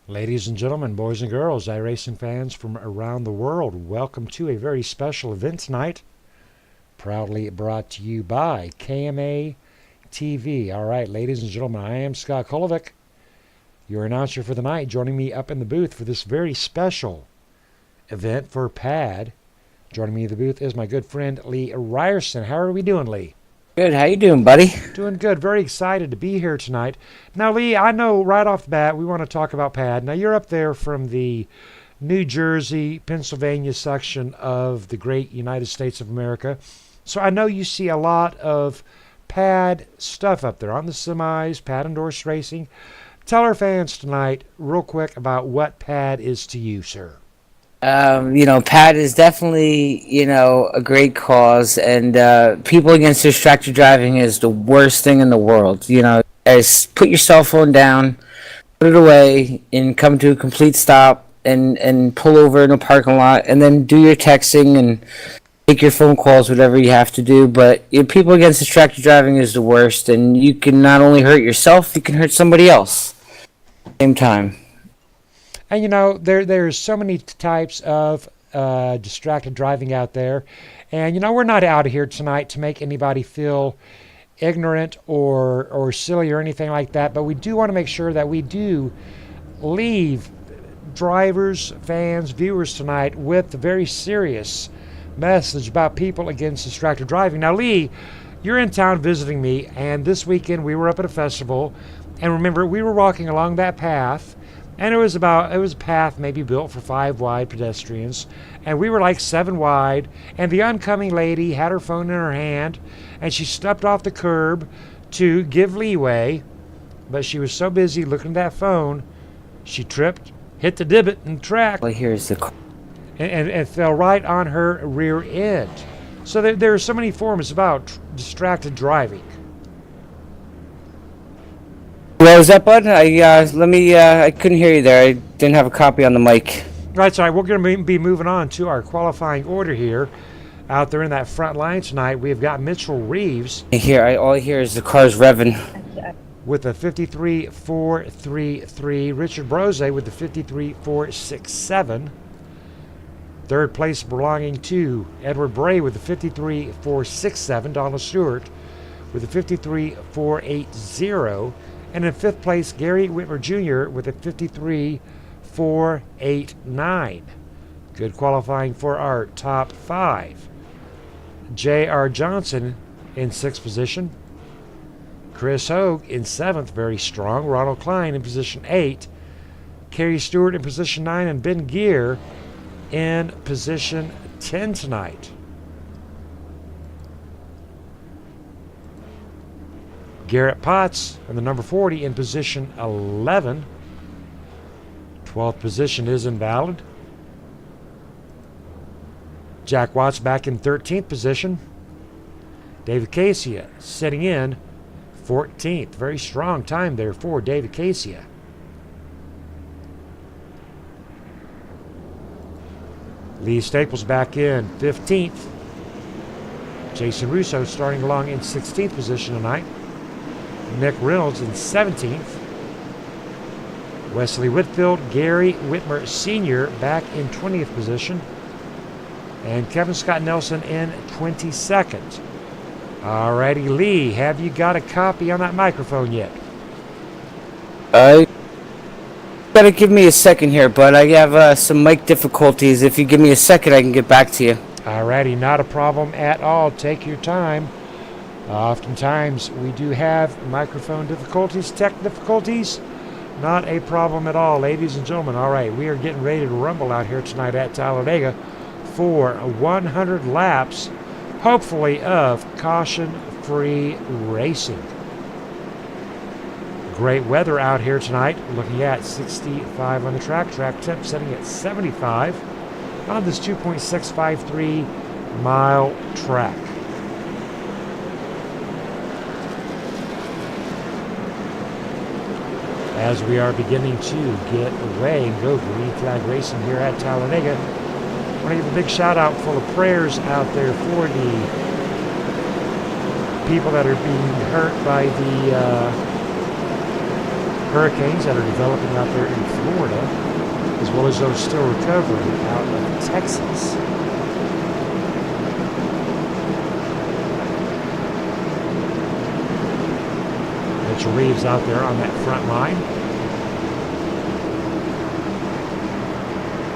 Ladies and gentlemen, boys and girls, iRacing fans from around the world, welcome to a very special event tonight. Proudly brought to you by Kma TV. All right, ladies and gentlemen, I am Scott Kolovic, your announcer for the night. Joining me up in the booth for this very special event for Padd. Joining me in the booth is my good friend Lee Ryerson. How are we doing, Lee? Good. How you doing, buddy? Doing good. Very excited to be here tonight. Now, Lee, I know right off the bat we want to talk about Padd. Now, you're up there from the New Jersey, Pennsylvania section of the great United States of America. So I know you see a lot of Padd stuff up there on the semis, Padd endorsed racing. Tell our fans tonight real quick about what Padd is to you, sir. Padd is definitely, a great cause, and people against distracted driving is the worst thing in the world. As put your cell phone down, put it away, and come to a complete stop, and pull over in a parking lot, and then do your texting and make your phone calls, whatever you have to do. But people against distracted driving is the worst, and you can not only hurt yourself, you can hurt somebody else at the same time. And there's so many types of distracted driving out there. And we're not out here tonight to make anybody feel ignorant or silly or anything like that, but we do want to make sure that we do leave drivers, fans, viewers tonight with a very serious message about people against distracted driving. Now, Lee, you're in town visiting me, and this weekend we were up at a festival, and remember, we were walking along that path. And it was a path maybe built for 5 wide pedestrians, and we were like 7 wide, and the oncoming lady had her phone in her hand, and she stepped off the curb to give leeway, but she was so busy looking at that phone, she tripped, hit the divot in the track, Well, here's the and fell right on her rear end. So there are so many forms about distracted driving. What was that, bud? I couldn't hear you there. I didn't have a copy on the mic. Right, sorry. We're going to be moving on to our qualifying order here. Out there in that front line tonight, we've got Mitchell Reeves. All I hear is the cars revving. With a 53.433. Richard Brose with a 53.467. Third place belonging to Edward Bray with a 53.467. Donald Stewart with a 53.480. And in fifth place, Gary Whitmer Jr. with a 53.489. Good qualifying for our top 5. J.R. Johnson in 6th position. Chris Hogue in 7th, very strong. Ronald Klein in position 8. Kerry Stewart in position 9. And Ben Gear in position 10 tonight. Garrett Potts in the number 40 in position 11. 12th position is invalid. Jack Watts back in 13th position. David Casey sitting in 14th. Very strong time there for David Casia. Lee Staples back in 15th. Jason Russo starting along in 16th position tonight. Nick Reynolds in 17th. Wesley Whitfield, Gary Whitmer Sr. back in 20th position. And Kevin Scott Nelson in 22nd. Alrighty, Lee, have you got a copy on that microphone yet? Gotta give me a second here, but I have some mic difficulties. If you give me a second, I can get back to you. Alrighty, not a problem at all. Take your time. Oftentimes we do have microphone difficulties, tech difficulties. Not a problem at all, ladies and gentlemen. All right, we are getting ready to rumble out here tonight at Talladega for 100 laps, hopefully, of caution-free racing. Great weather out here tonight. Looking at 65 on the track. Track temp setting at 75 on this 2.653 mile track. As we are beginning to get away and go green flag racing here at Talladega, I want to give a big shout out full of prayers out there for the people that are being hurt by the hurricanes that are developing out there in Florida, as well as those still recovering out of Texas. Mitchell Reeves out there on that front line.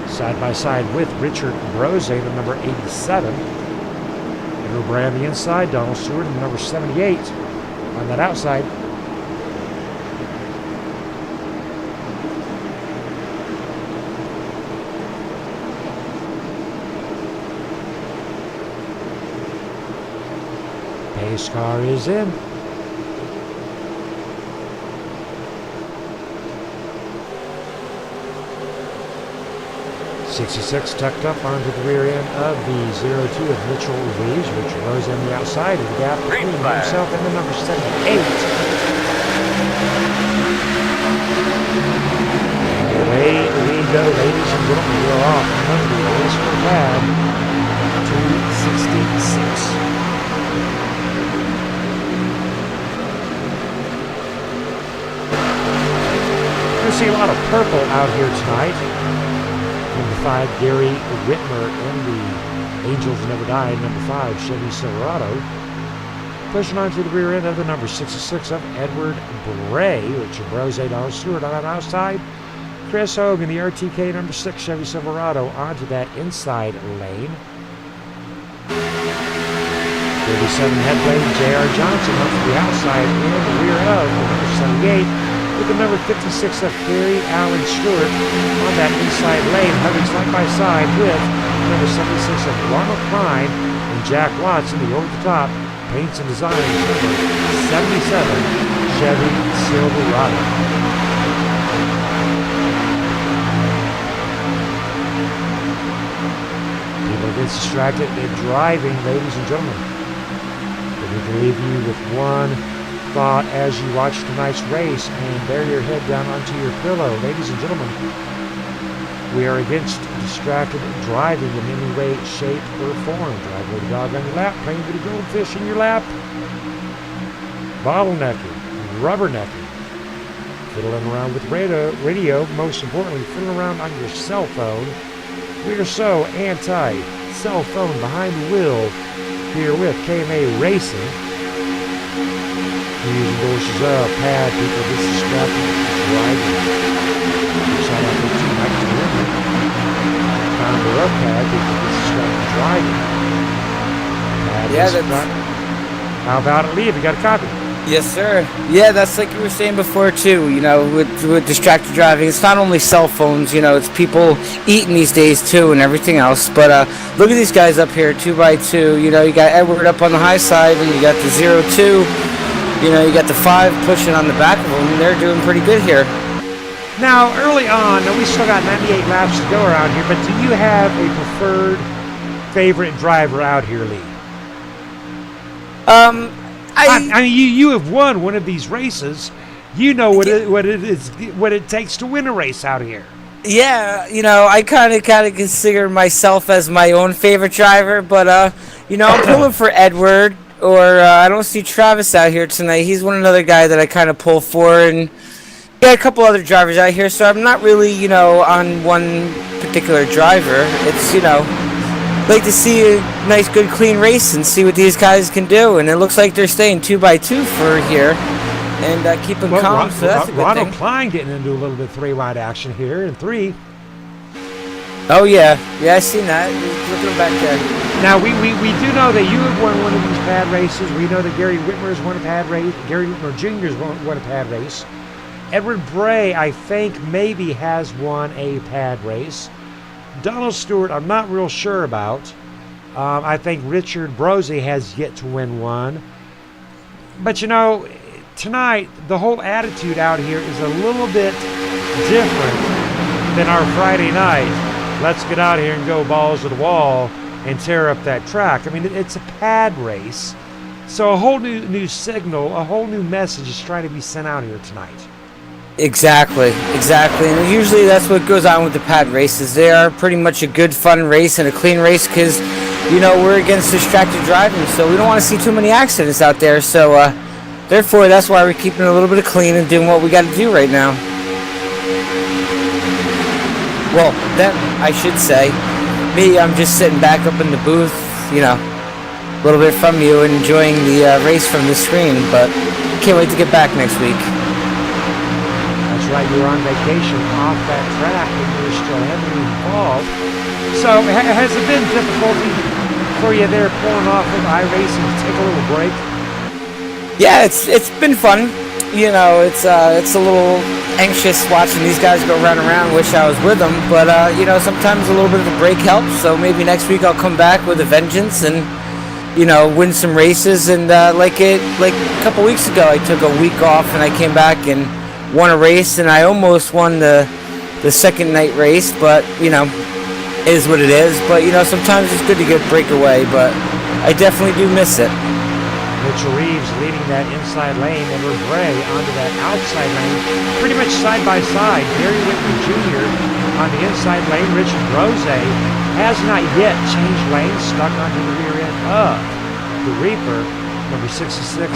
Side by side with Richard Brose, the number 87. Andrew Bray on the inside, Donald Stewart in the number 78 on that outside. Pace car is in. '66 tucked up onto the rear end of the 02 of Mitchell Reeves. Richard Rose on the outside of the gap between himself and the number 78. Away we go, ladies and gentlemen. We are off on the Racing Padd 266. You're going to see a lot of purple out here tonight. Number 5, Gary Whitmer in the Angels Never Die, number 5, Chevy Silverado. Pushing on to the rear end of the number 66 of Edward Bray, Richard Brose, Donald Stewart on that outside. Chris Hogan, the RTK number 6 Chevy Silverado, onto that inside lane. 37 headblade, J.R. Johnson up to the outside in the rear of the number 78. With the number 56 of Gary Allen Stewart on that inside lane, hugging side by side with number 76 of Ronald Klein and Jack Watts in the over-the-top paints and designs number 77 Chevy Silverado. People get distracted in driving, ladies and gentlemen. But we can leave you with one thought as you watch tonight's race and bear your head down onto your pillow. Ladies and gentlemen, we are against distracted driving in any way, shape, or form. Drive with a dog on your lap, playing with a goldfish in your lap, bottlenecking, rubbernecking, fiddling around with radio, most importantly, fiddling around on your cell phone. We are so anti-cell phone behind the wheel here with Kma Racing. News endorses Padd, people get distracted driving. Shout out to Mike Turner. Founder of Padd, people get distracted driving. How about it, Lee? Have you got a copy? Yes, sir. Yeah, that's like you were saying before, too. You know, with distracted driving, it's not only cell phones, you know, it's people eating these days, too, and everything else. But look at these guys up here, 2x2. You know, you got Edward up on the high side, and you got the 02. You know, you got the 5 pushing on the back of them, and they're doing pretty good here. Now, early on, we still got 98 laps to go around here, but do you have a preferred favorite driver out here, Lee? I mean, you have won one of these races. You know what it takes to win a race out here. Yeah, I kind of consider myself as my own favorite driver, but I'm pulling for Edward, or I don't see Travis out here tonight. He's another guy that I kind of pull for, and yeah, a couple other drivers out here. So I'm not really, on one particular driver. It's like to see a nice, good, clean race and see what these guys can do. And it looks like they're staying 2x2 for here and keeping calm. So that's a good Ronald thing. Klein getting into a little bit three-wide action here in 3. Oh yeah, I seen that. Look at him back there. Now we do know that you have won one of these pad races. We know that Gary Whitmer's won a pad race. Gary Whitmer Jr.'s won a pad race. Edward Bray, I think, maybe has won a pad race. Donald Stewart, I'm not real sure about. I think Richard Brose has yet to win one. But tonight, the whole attitude out here is a little bit different than our Friday night. Let's get out here and go balls to the wall and tear up that track. I mean, it's a pad race. So a whole new signal, a whole new message is trying to be sent out here tonight. Exactly. And usually that's what goes on with the pad races. They are pretty much a good, fun race and a clean race because, we're against distracted driving, so we don't want to see too many accidents out there. So, therefore, that's why we're keeping a little bit of clean and doing what we got to do right now. Well, then I should say, me, I'm just sitting back up in the booth, a little bit from you and enjoying the race from the screen, but can't wait to get back next week. That's right, you were on vacation off that track and you're still heavily involved. So has it been difficulty for you there pulling off of iRacing to take a little break? Yeah, it's been fun. It's a little anxious watching these guys go round and round. Wish I was with them, but sometimes a little bit of a break helps. So maybe next week I'll come back with a vengeance and win some races. And like a couple weeks ago, I took a week off and I came back and won a race, and I almost won the second night race, but it is what it is. But sometimes it's good to get a break away, but I definitely do miss it. Mitchell Reeves leading that inside lane, Edward Bray onto that outside lane, pretty much side by side. Gary Whitmer Jr. on the inside lane. Richard Brose has not yet changed lanes, stuck onto the rear end of the Reaper. Number 66,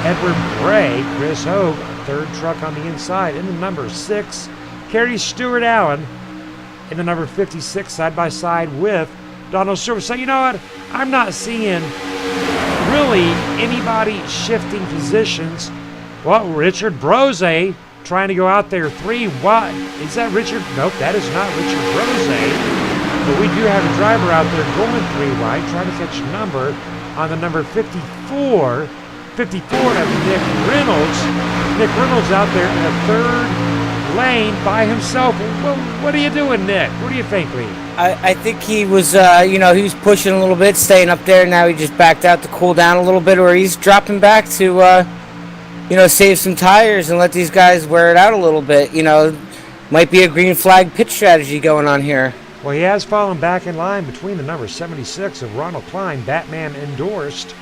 Edward Bray. Chris Hogue, third truck on the inside in the number 6. Kerry Stewart Allen in the number 56, side by side with Donald Stewart. So you know what? I'm not seeing really anybody shifting positions. Well, Richard Brose trying to go out there 3 wide. Is that Richard? Nope, that is not Richard Brose. But we do have a driver out there going 3 wide, trying to catch number on the number 54. 54 of Nick Reynolds. Nick Reynolds out there in the third lane by himself. Well, what are you doing, Nick? What do you think, Lee? I think he was, he was pushing a little bit, staying up there. Now he just backed out to cool down a little bit, or he's dropping back to, save some tires and let these guys wear it out a little bit. Might be a green flag pit strategy going on here. Well, he has fallen back in line between the number 76 of Ronald Klein, Batman endorsed.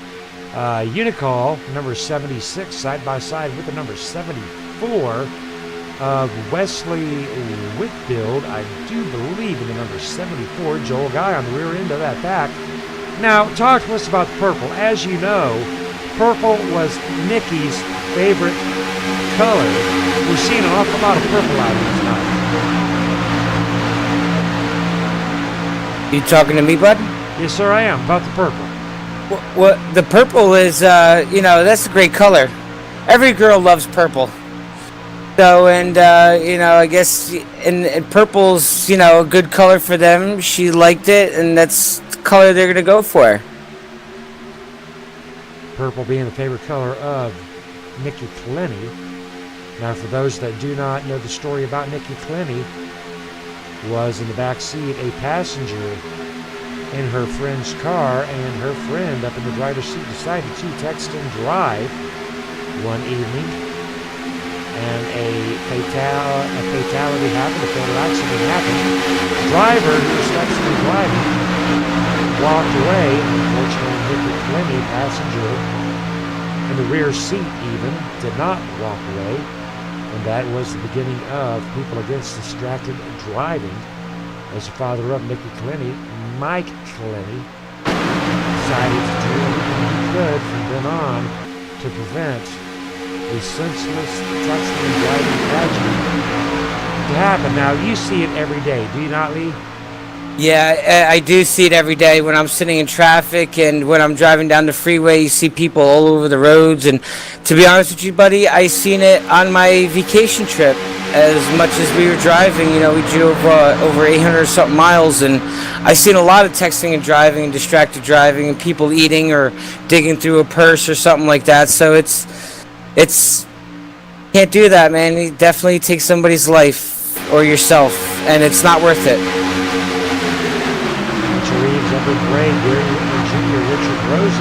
Unicall, number 76, side by side with the number 74 of Wesley Whitfield, I do believe, in the number 74, Joel Guy on the rear end of that pack. Now, talk to us about purple. As you know, purple was Nicky's favorite color. We're seeing an awful lot of purple out here tonight. You talking to me, bud? Yes, sir, I am. About the purple. Well, the purple is, that's a great color. Every girl loves purple. So, and, I guess, and purple's, a good color for them. She liked it, and that's the color they're going to go for. Purple being the favorite color of Nikki Clenny. Now, for those that do not know the story about Nikki Clenny, was in the back seat a passenger in her friend's car, and her friend up in the driver's seat decided to text and drive one evening. And a fatality happened, a fatal accident happened. The driver who was texting and driving walked away. Unfortunately, Nikki Clenny, passenger, in the rear seat even did not walk away. And that was the beginning of People Against Distracted Driving, as the father of Mickey Clenny, Mike Clenny, decided to do everything he could from then on to prevent a senseless touching driving tragedy to happen. Now, you see it every day, do you not, Lee? Yeah, I do see it every day when I'm sitting in traffic and when I'm driving down the freeway. You see people all over the roads, and to be honest with you, buddy, I seen it on my vacation trip. As much as we were driving, you know, we drove over 800 or something miles, and I seen a lot of texting and driving and distracted driving and people eating or digging through a purse or something like that. So it's can't do that, man. You definitely take somebody's life or yourself, and it's not worth it. Reeves, Edward Bray, Gary Whitmer Jr., Richard Rose,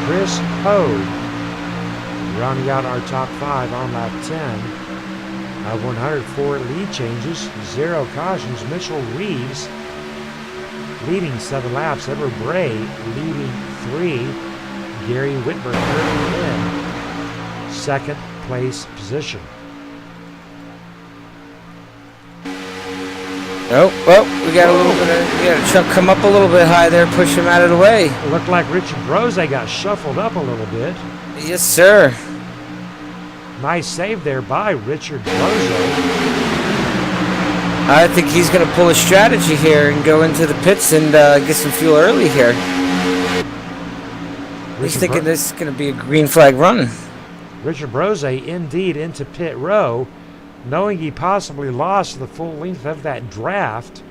Chris Hogue, rounding out our top 5 on lap 10. 104 lead changes, 0 cautions. Mitchell Reeves leading 7 laps. Edward Bray leading 3. Gary Whitmer third in second place position. Oh, well, we got a little bit of, we got a truck come up a little bit high there, push him out of the way. It looked like Richard Rose got shuffled up a little bit. Yes, sir. Nice save there by Richard Rose. I think he's going to pull a strategy here and go into the pits and get some fuel early here. He's thinking this is going to be a green flag run. Richard Rose indeed into pit row, knowing he possibly lost the full length of that draft.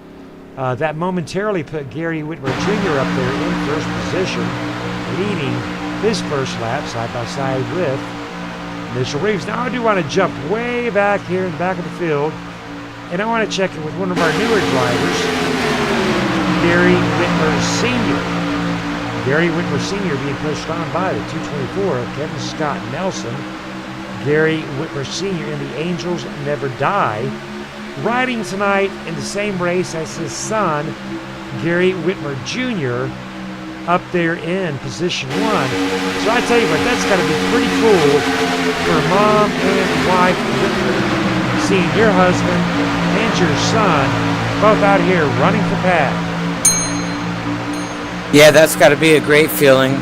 That momentarily put Gary Whitmer Jr. up there in first position, leading his first lap side by side with Mitchell Reeves. Now I do want to jump way back here in the back of the field, and I want to check in with one of our newer drivers, Gary Whitmer Sr. Gary Whitmer Sr. being pushed on by the 224 of Kevin Scott Nelson. Gary Whitmer Sr. in the Angels Never Die, riding tonight in the same race as his son, Gary Whitmer Jr., up there in position 1. So I tell you what, that's got to be pretty cool for mom and wife Whitmer, seeing your husband and your son both out here running for Padd. Yeah, that's got to be a great feeling.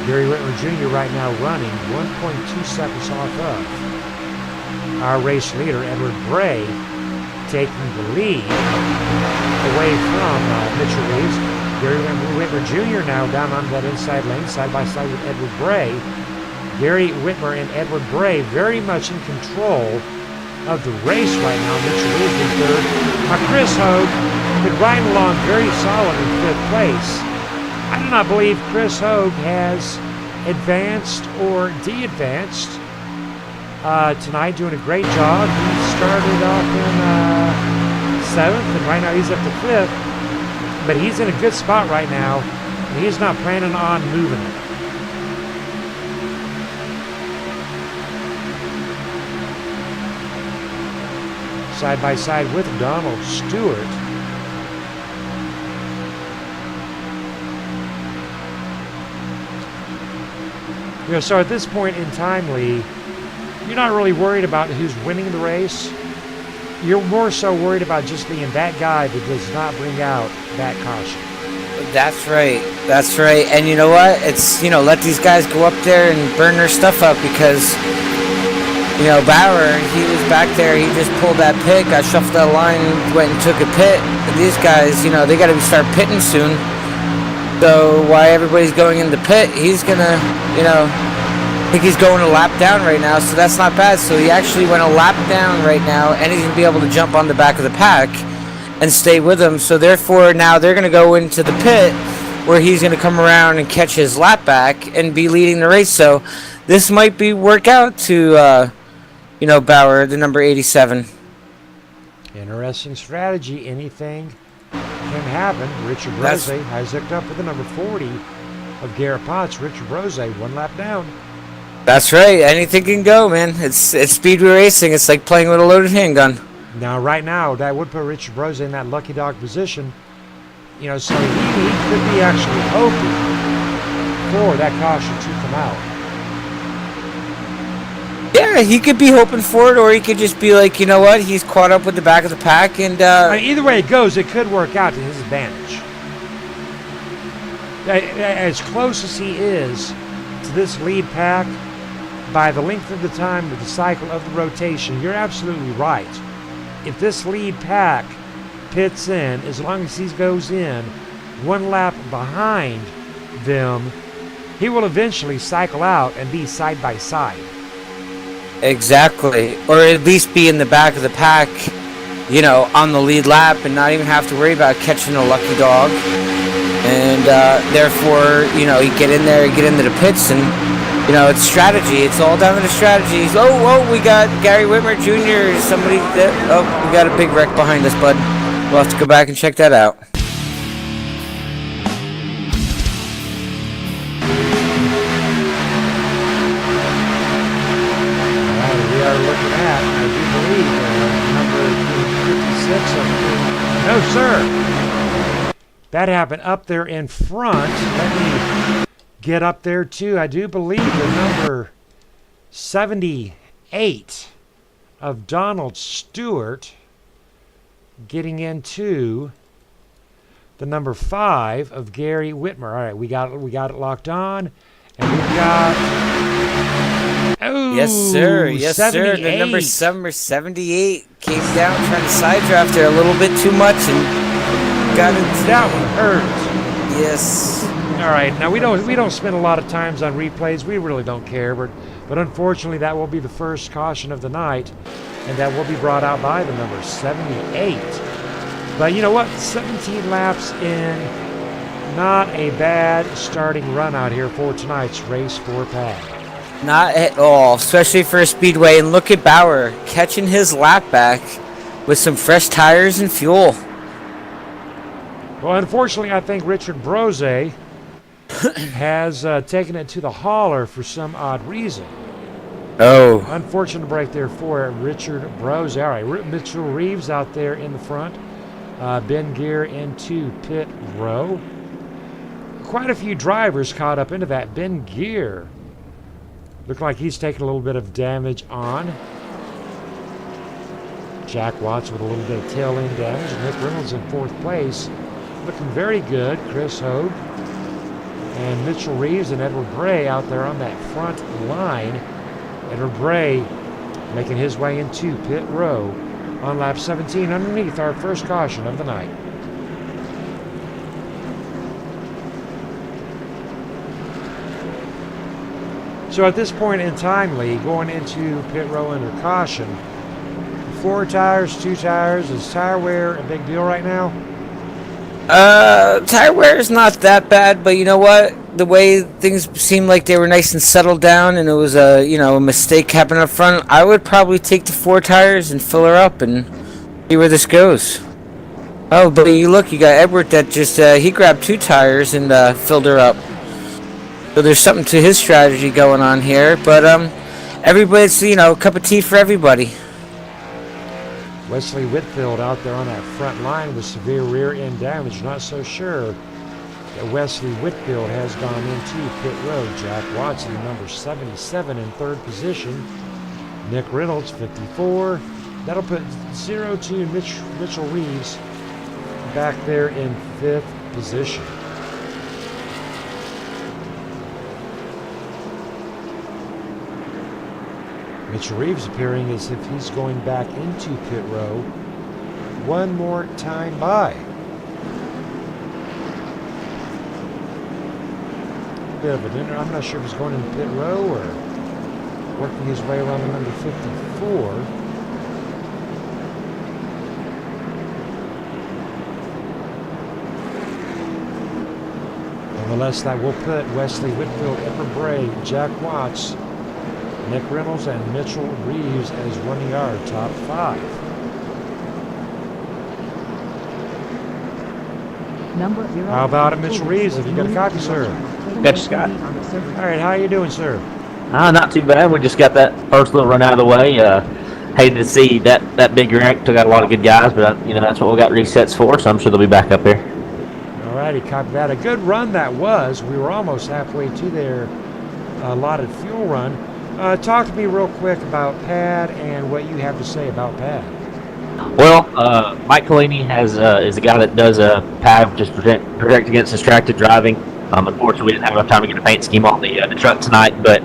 Gary Whitmer Jr. right now running 1.2 seconds off of our race leader, Edward Bray, taking the lead away from Mitchell Reeves. Gary Whitmer Jr. now down on that inside lane, side by side with Edward Bray. Gary Whitmer and Edward Bray very much in control of the race right now. Mitchell Reeves in third. Chris Hogue been riding along very solid in fifth place. I do not believe Chris Hogue has advanced or de-advanced tonight, doing a great job. He started off in 7th, and right now he's up to 5th. But he's in a good spot right now, and he's not planning on moving it. Side by side with Donald Stewart. You know, so at this point in time, Lee, you're not really worried about who's winning the race. You're more so worried about just being that guy that does not bring out that caution. That's right. That's right. And you know what? It's, you know, let these guys go up there and burn their stuff up because, you know, Bauer, he was back there. He just pulled that pit, got shuffled that line, went and took a pit. And these guys, you know, they got to start pitting soon. So while everybody's going in the pit, he's going to, you know, I think he's going a lap down right now, so that's not bad. So he actually went a lap down right now, and he's going to be able to jump on the back of the pack and stay with him. So therefore, now they're going to go into the pit where he's going to come around and catch his lap back and be leading the race. So this might be work out to, you know, Bauer, the number 87. Interesting strategy. Anything can happen. Richard Rose has hooked up with the number 40 of Garrett Potts. Richard Rose, 1 lap down. That's right. Anything can go, man. It's speedway racing. It's like playing with a loaded handgun. Now, right now, that would put Richard Rose in that lucky dog position So he could be actually hoping for that caution to come out. Yeah, he could be hoping for it, or he could just be like, you know what, he's caught up with the back of the pack, and either way it goes, it could work out to his advantage. As close as he is to this lead pack, by the length of the time of the cycle of the rotation, you're absolutely right. If this lead pack pits in, as long as he goes in one lap behind them, he will eventually cycle out and be side by side. Exactly. Or at least be in the back of the pack, on the lead lap, and not even have to worry about catching a lucky dog. And therefore, you get in there, get into the pits, and it's strategy. It's all down to the strategies. Oh, we got Gary Whitmer Jr. Somebody. We got a big wreck behind us, bud. We'll have to go back and check that out. We are looking at, I do believe, number 56 of no, sir. That happened up there in front. Let me get up there too. I do believe the number 78 of Donald Stewart getting into the number 5 of Gary Whitmer. All right, we got it locked on, and we've got. Oh, yes, sir. Yes, 78. sir. The number 78 came down trying to side draft there a little bit too much and got it. That one hurt. Yes. All right. Now we don't spend a lot of times on replays. We really don't care, but unfortunately that will be the first caution of the night, and that will be brought out by the number 78. But you know what? 17 laps in, not a bad starting run out here for tonight's race for Padd. Not at all, especially for a speedway. And look at Bauer catching his lap back with some fresh tires and fuel. Well, unfortunately, I think Richard Brose has taken it to the hauler for some odd reason. Oh. Unfortunate break there for Richard Brose. All right, Mitchell Reeves out there in the front. Ben Gear into pit row. Quite a few drivers caught up into that. Ben Gear looked like he's taking a little bit of damage on. Jack Watts with a little bit of tail end damage. Nick Reynolds in 4th place. Looking very good. Chris Hogue and Mitchell Reeves and Edward Bray out there on that front line. Edward Bray making his way into pit row on lap 17 underneath our first caution of the night. So at this point in time, Lee, going into pit row under caution, 4 tires, 2 tires, is tire wear a big deal right now? Tire wear is not that bad, but you know what? The way things seemed like they were nice and settled down, and it was a mistake happened up front, I would probably take the 4 tires and fill her up and see where this goes. Oh, but you got Edward that just he grabbed 2 tires and filled her up. So there's something to his strategy going on here, but everybody's a cup of tea for everybody. Wesley Whitfield out there on that front line with severe rear end damage. Not so sure that Wesley Whitfield has gone into pit road. Jack Watson, number 77 in 3rd position. Nick Reynolds, 54. That'll put 0-2 Mitchell Reeves back there in 5th position. Mitchell Reeves appearing as if he's going back into pit row one more time by. Bit of a dinner. I'm not sure if he's going into pit row or working his way around the number 54. Nonetheless, that will put Wesley Whitfield, Edward Bray, Jack Watts, Nick Reynolds, and Mitchell Reeves as running our top 5. How about it, Mitchell Reeves? Have you got a copy, sir? Got you, Scott. All right, how you doing, sir? Not too bad. We just got that first little run out of the way. Hated to see that big rank. Took out a lot of good guys, but that's what we got resets for, so I'm sure they'll be back up here. righty, copy that. A good run that was. We were almost halfway to their allotted fuel run. Talk to me real quick about Padd and what you have to say about Padd. Well, Mike Collini is a guy that does a PAD just protect against distracted driving. Unfortunately, we didn't have enough time to get a paint scheme on the truck tonight, but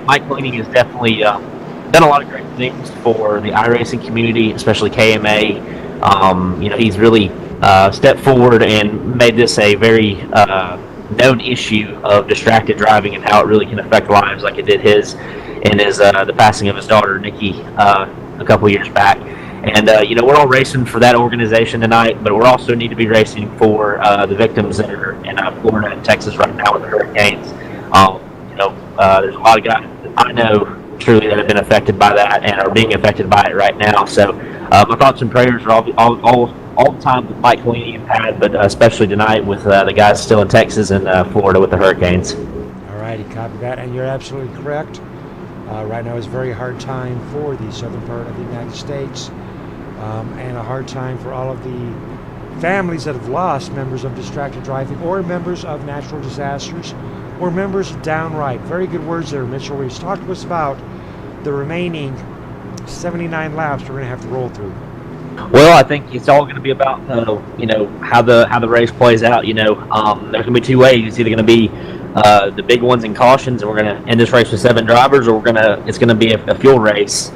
Mike Collini has definitely done a lot of great things for the iRacing community, especially KMA. He's really stepped forward and made this a very known issue of distracted driving and how it really can affect lives, like it did his in his the passing of his daughter Nikki a couple years back. And we're all racing for that organization tonight, but we also need to be racing for the victims that are in Florida and Texas right now with the hurricanes. There's a lot of guys that I know truly that have been affected by that and are being affected by it right now. So my thoughts and prayers are all the time with Mike Collini and Padd, but especially tonight with the guys still in Texas and Florida with the hurricanes. All righty, copy that. And you're absolutely correct. Right now is a very hard time for the southern part of the United States. And a hard time for all of the families that have lost members of distracted driving or members of natural disasters or members downright. Very good words there, Mitchell. He's talked to us about the remaining 79 laps we're going to have to roll through. Well, I think it's all going to be about how the race plays out. There's going to be two ways. It's either going to be the big ones in cautions, and we're going to end this race with 7 drivers, or it's going to be a fuel race.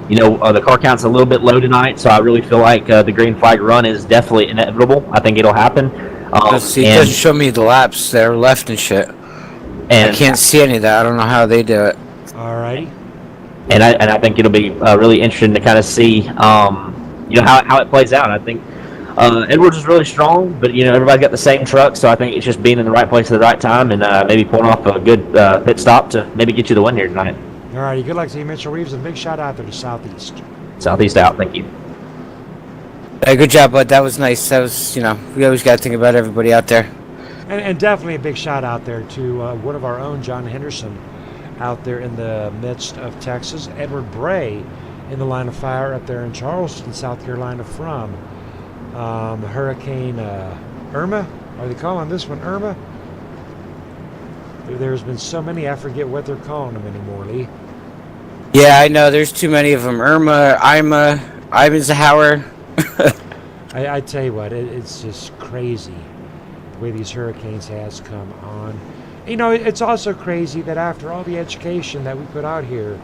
The car count's a little bit low tonight, so I really feel like the green flag run is definitely inevitable. I think it'll happen. It doesn't show me the laps that are left and shit. And I can't see any of that. I don't know how they do it. All righty. And I think it'll be really interesting to kind of see, how it plays out. I think Edwards is really strong, but everybody's got the same truck, so I think it's just being in the right place at the right time and maybe pulling off a good pit stop to maybe get you the win here tonight. All righty, good luck to you, Mitchell Reeves, and big shout out there to Southeast. Southeast out, thank you. Hey, good job, bud. That was nice. That was, we always got to think about everybody out there. And definitely a big shout out there to one of our own, John Henderson, out there in the midst of Texas. Edward Bray in the line of fire up there in Charleston, South Carolina from Hurricane Irma. Are they calling this one Irma? There's been so many, I forget what they're calling them anymore, Lee. Yeah, I know. There's too many of them. Irma, Eisenhower. I tell you what, it's just crazy the way these hurricanes has come on. It's also crazy that after all the education that we put out here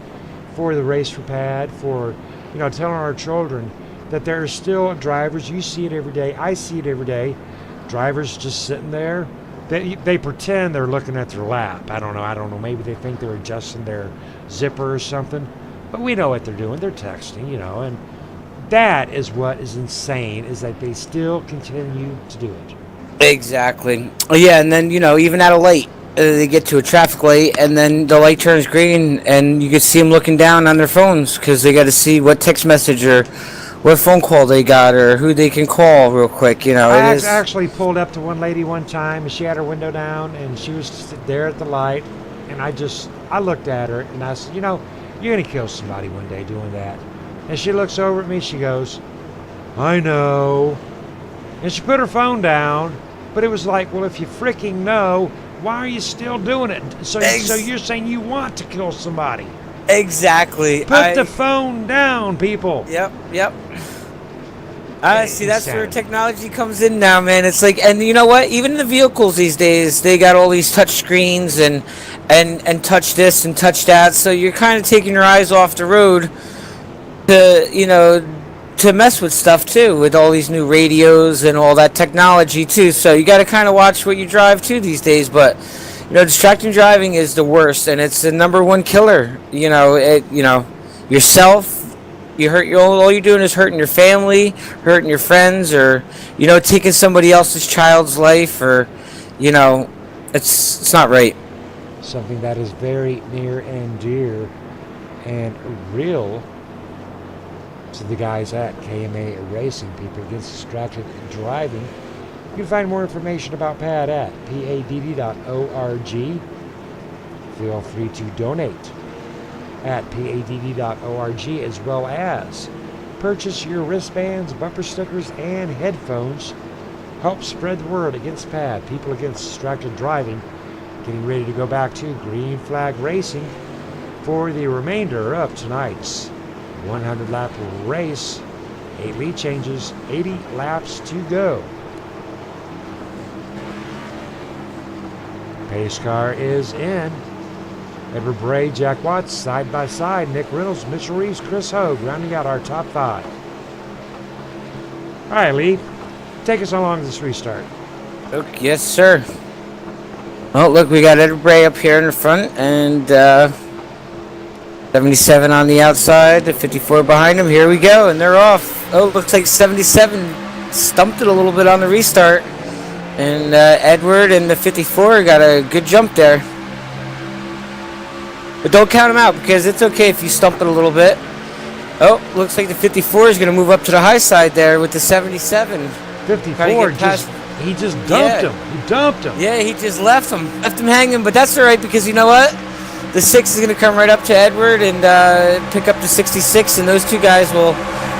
for the Race for Padd, for, telling our children that there are still drivers, you see it every day, I see it every day, drivers just sitting there. They pretend they're looking at their lap. I don't know. Maybe they think they're adjusting their zipper or something. But we know what they're doing. They're texting, and that is what is insane, is that they still continue to do it. Exactly. Yeah, and then, even at a light, they get to a traffic light, and then the light turns green, and you can see them looking down on their phones because they got to see what text message or what phone call they got or who they can call real quick. I actually pulled up to one lady one time, and she had her window down, and she was there at the light, and I looked at her, and I said, you're going to kill somebody one day doing that. And she looks over at me, she goes, I know. And she put her phone down, but it was like, well, if you freaking know, why are you still doing it? So you're saying you want to kill somebody. Exactly. Put the phone down, people. Yep. See, that's where technology comes in now, man. It's like, and you know what? Even in the vehicles these days, they got all these touch screens and touch this and touch that. So you're kind of taking your eyes off the road to mess with stuff too, with all these new radios and all that technology too. So you got to kind of watch what you drive too these days. But distracting driving is the worst, and it's the number one killer. Yourself. You hurt all you're doing is hurting your family, hurting your friends, or taking somebody else's child's life, or it's not right. Something that is very near and dear and real to the guys at Kma Racing, people against distracted driving. You can find more information about Padd at padd.org. Feel free to donate at padd.org, as well as purchase your wristbands, bumper stickers, and headphones help spread the word against PAD, people against distracted driving, getting ready to go back to green flag racing for the remainder of tonight's 100 lap race. 8 lead changes, 80 laps to go. Pace car is in. Edward Bray, Jack Watts, side by side. Nick Reynolds, Mitchell Reeves, Chris Hogue, rounding out our top 5. All right, Lee, take us along this restart. Okay, yes, sir. Oh, look, we got Edward Bray up here in the front, and 77 on the outside, the 54 behind him. Here we go, and they're off. Oh, looks like 77 stumped it a little bit on the restart. And Edward and the 54 got a good jump there. But don't count him out, because it's okay if you stump it a little bit. Oh, looks like the 54 is going to move up to the high side there with the 77. 54 he just dumped him. He dumped him. Yeah, he just left him hanging. But that's all right, because you know what? The 6 is going to come right up to Edward and pick up the 66, and those two guys will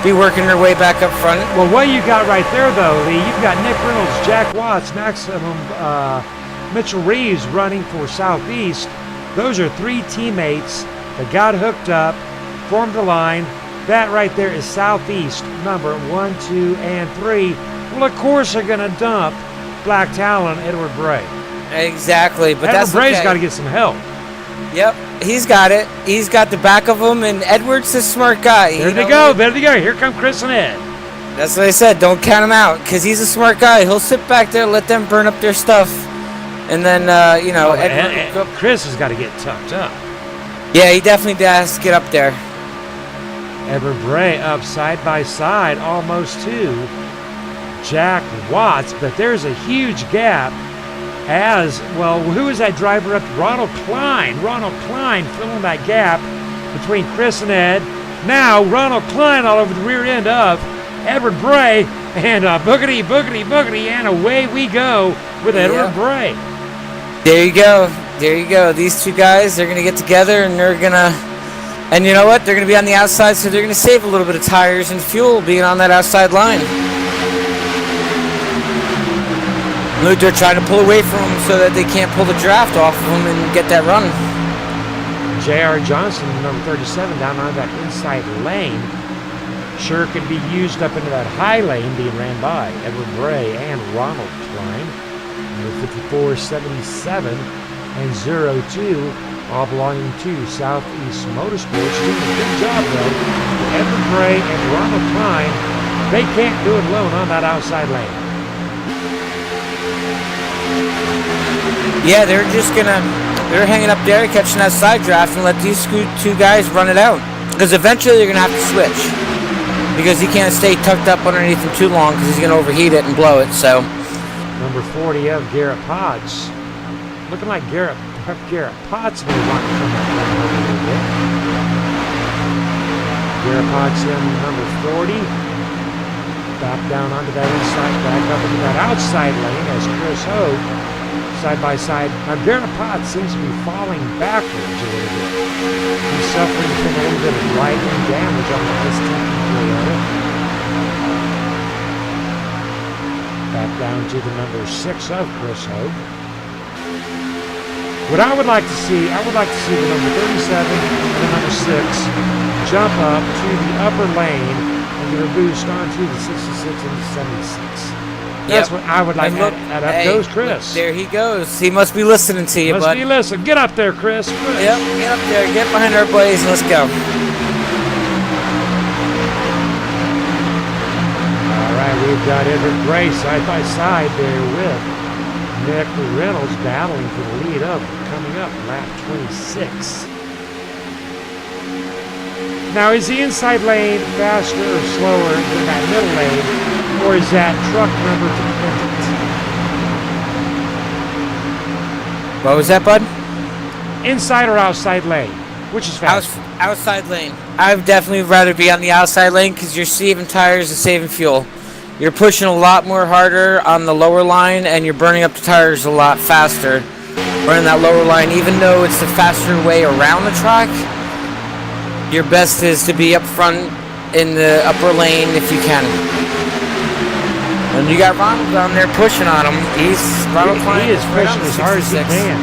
be working their way back up front. Well, what you got right there, though, Lee, you've got Nick Reynolds, Jack Watts, Maximum, Mitchell Reeves running for Southeast. Those are 3 teammates that got hooked up, formed a line. That right there is Southeast, number 1, 2, and 3. Well, of course they're going to dump Black Talon, Edward Bray. Exactly, but Edward that's Bray's okay. got to get some help. Yep, he's got it. He's got the back of him, and Edward's a smart guy. There they go. Here come Chris and Ed. That's what I said. Don't count him out, because he's a smart guy. He'll sit back there, let them burn up their stuff, and then, Edward... Chris has got to get tucked up. Yeah, he definitely has to get up there. Edward Bray up side by side, almost to Jack Watts, but there's a huge gap. As well, who is that driver up? Ronald Klein filling that gap between Chris and Ed. Now Ronald Klein all over the rear end of Edward Bray, and boogity, and away we go with Edward Bray. There you go. These two guys, they're going to get together, and and you know what? They're going to be on the outside, so they're going to save a little bit of tires and fuel being on that outside line. Look, they're trying to pull away from him so that they can't pull the draft off of him and get that run. J.R. Johnson, number 37, down on that inside lane. Sure could be used up into that high lane being ran by Edward Bray and Ronald Klein. Number 54, 77, and 02, all belonging to Southeast Motorsports. Doing a good job, though. Edward Bray and Ronald Klein, they can't do it alone on that outside lane. Yeah, they're hanging up there, catching that side draft, and let these two guys run it out. Because eventually they're going to have to switch. Because he can't stay tucked up underneath him too long, because he's going to overheat it and blow it, so. Number 40 of Garrett Potts. Looking like Garrett Potts may want to come up a little bit. Garrett Potts in number 40. Back down onto that inside, back up into that outside lane as Chris Hogue, side by side. Now Garrett Potts seems to be falling backwards a little bit. He's suffering from a little bit of lightning damage on the STP Toyota. Back down to the number 6 of Chris Hogue. What I would like to see, the number 37 and the number 6 jump up to the upper lane and get a boost onto the 66 and the 76. That's what I would like. And up goes Chris. There he goes. He must be listening to you, bud. Must be listening. Get up there, Chris. Yep, get up there. Get behind our blaze and let's go. All right, we've got Edward Bray side by side there with Nick Reynolds battling for the lead up coming up lap 26. Now, is the inside lane faster or slower than that middle lane, or is that truck number dependent? What was that, bud? Inside or outside lane? Which is faster? Outside lane. I would definitely rather be on the outside lane because you're saving tires and saving fuel. You're pushing a lot more harder on the lower line, and you're burning up the tires a lot faster running that lower line. Even though it's the faster way around the track, your best is to be up front in the upper lane if you can. And you got Ronald down there pushing on him. Ronald Klein He is right on pushing as hard as he 66. can.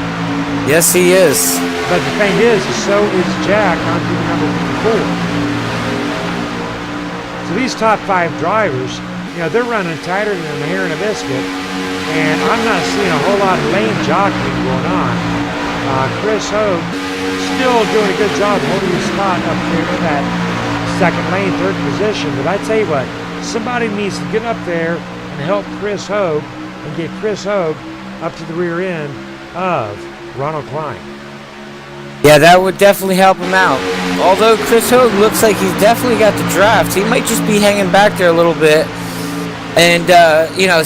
Yes, he is. But the thing is so is Jack on to number 54. So these top 5 drivers, they're running tighter than a hair in a biscuit, and I'm not seeing a whole lot of lane jockeying going on. Chris Hogue still doing a good job holding his spot up there in that second lane, third position. But I tell you what, somebody needs to get up there and help Chris Hogue and get Chris Hogue up to the rear end of Ronald Klein. Yeah, that would definitely help him out. Although Chris Hogue looks like he's definitely got the draft. He might just be hanging back there a little bit and,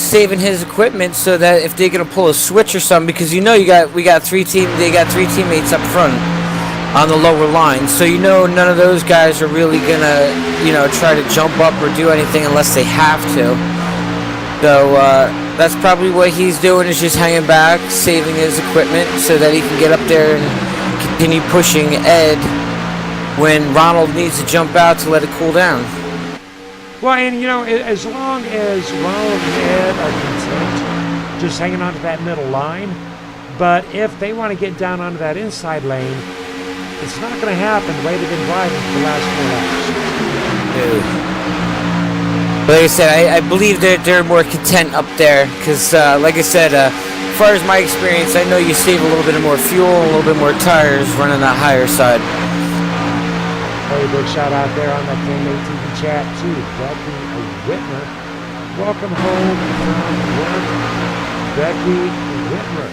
saving his equipment so that if they're going to pull a switch or something, because they got 3 teammates up front on the lower line. So none of those guys are really going to, try to jump up or do anything unless they have to. So that's probably what he's doing, is just hanging back, saving his equipment so that he can get up there and continue pushing Ed when Ronald needs to jump out to let it cool down. Well, and as long as Ronald and Ed are content just hanging on to that middle line, but if they want to get down onto that inside lane, it's not going to happen the way they've been driving for the last 4 laps. But like I said, I believe they're more content up there because, like I said, as far as my experience, I know you save a little bit more fuel, a little bit more tires running that higher side. Hey, big shout out there on that Kma TV chat too, Becky Whitmer. Welcome home from work, Becky Whitmer.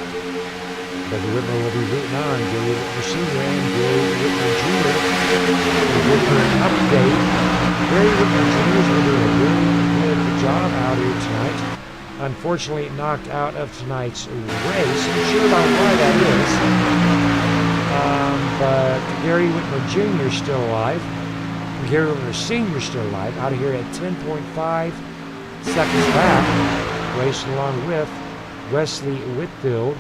Becky Whitmer will be rooting on Gary Whitmer Sr. and Gary Whitmer Jr. The Whitmer update. Gary Whitmer Jr. is doing a really good job out here tonight. Unfortunately knocked out of tonight's race. I'm sure about why that is. But Gary Whitmer Jr. is still alive. Gary Whitmer Sr. is still alive. Out of here at 10.5 seconds back. Racing along with Wesley Whitfield.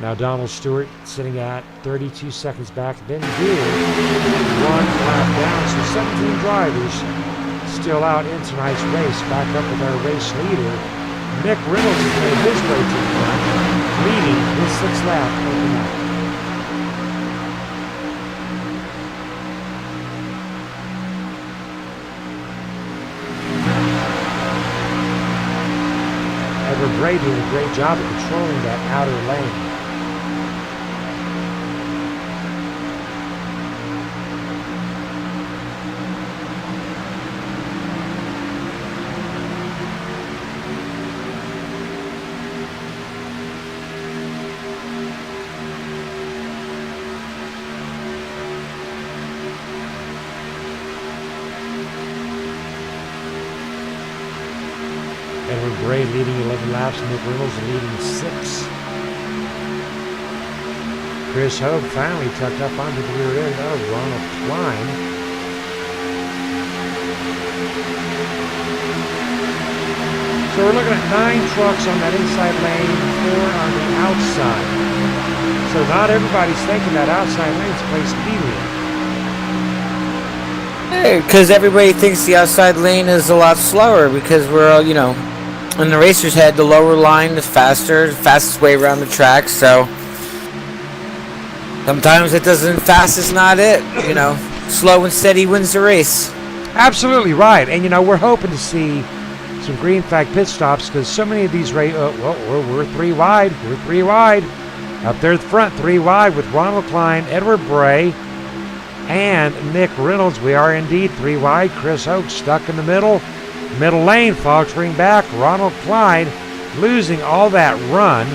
Now Donald Stewart sitting at 32 seconds back. Ben Beard, 1 lap down. So 17 drivers still out in tonight's race. Back up with our race leader. Nick Reynolds has made his way to the front, leading his 6th lap of the night. Edward Bray doing a great job of controlling that outer lane. Edward Bray leading 11 laps, Nick Reynolds leading 6. Chris Hogue finally tucked up onto the rear end of Ronald Klein. So we're looking at 9 trucks on that inside lane, 4 on the outside. So not everybody's thinking that outside lane's a place to be in. Because everybody thinks the outside lane is a lot slower because we're all, in the racer's head, the lower line is faster, the fastest way around the track, so sometimes it doesn't, fast is not it, slow and steady wins the race. Absolutely right, and we're hoping to see some green flag pit stops because so many of these we're 3 wide, up there at the front, 3 wide with Ronald Klein, Edward Bray, and Nick Reynolds. We are indeed 3 wide. Chris Hogue stuck in the middle lane, faltering back. Ronald Klein losing all that run.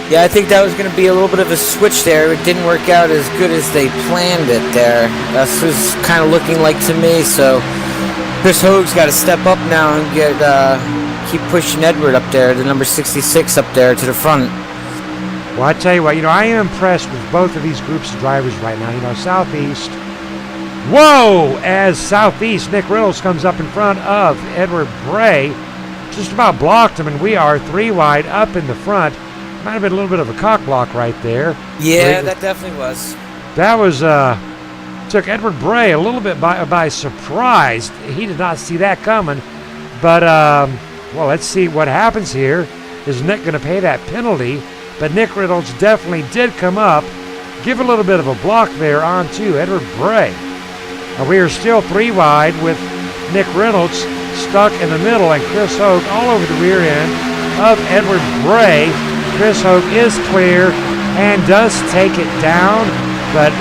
Yeah, I think that was going to be a little bit of a switch there. It didn't work out as good as they planned it there. That's what it's kind of looking like to me. So Chris Hogue's got to step up now and keep pushing Edward up there, the number 66 up there to the front. Well, I tell you what, I am impressed with both of these groups of drivers right now. Southeast. Whoa! As Southeast, Nick Reynolds comes up in front of Edward Bray. Just about blocked him, and we are 3 wide up in the front. Might have been a little bit of a cock block right there. Yeah, that definitely was. That was took Edward Bray a little bit by surprise. He did not see that coming. But, well, let's see what happens here. Is Nick going to pay that penalty? But Nick Reynolds definitely did come up, give a little bit of a block there onto Edward Bray. And we are still 3 wide with Nick Reynolds stuck in the middle and Chris Hogue all over the rear end of Edward Bray. Chris Hogue is clear and does take it down, but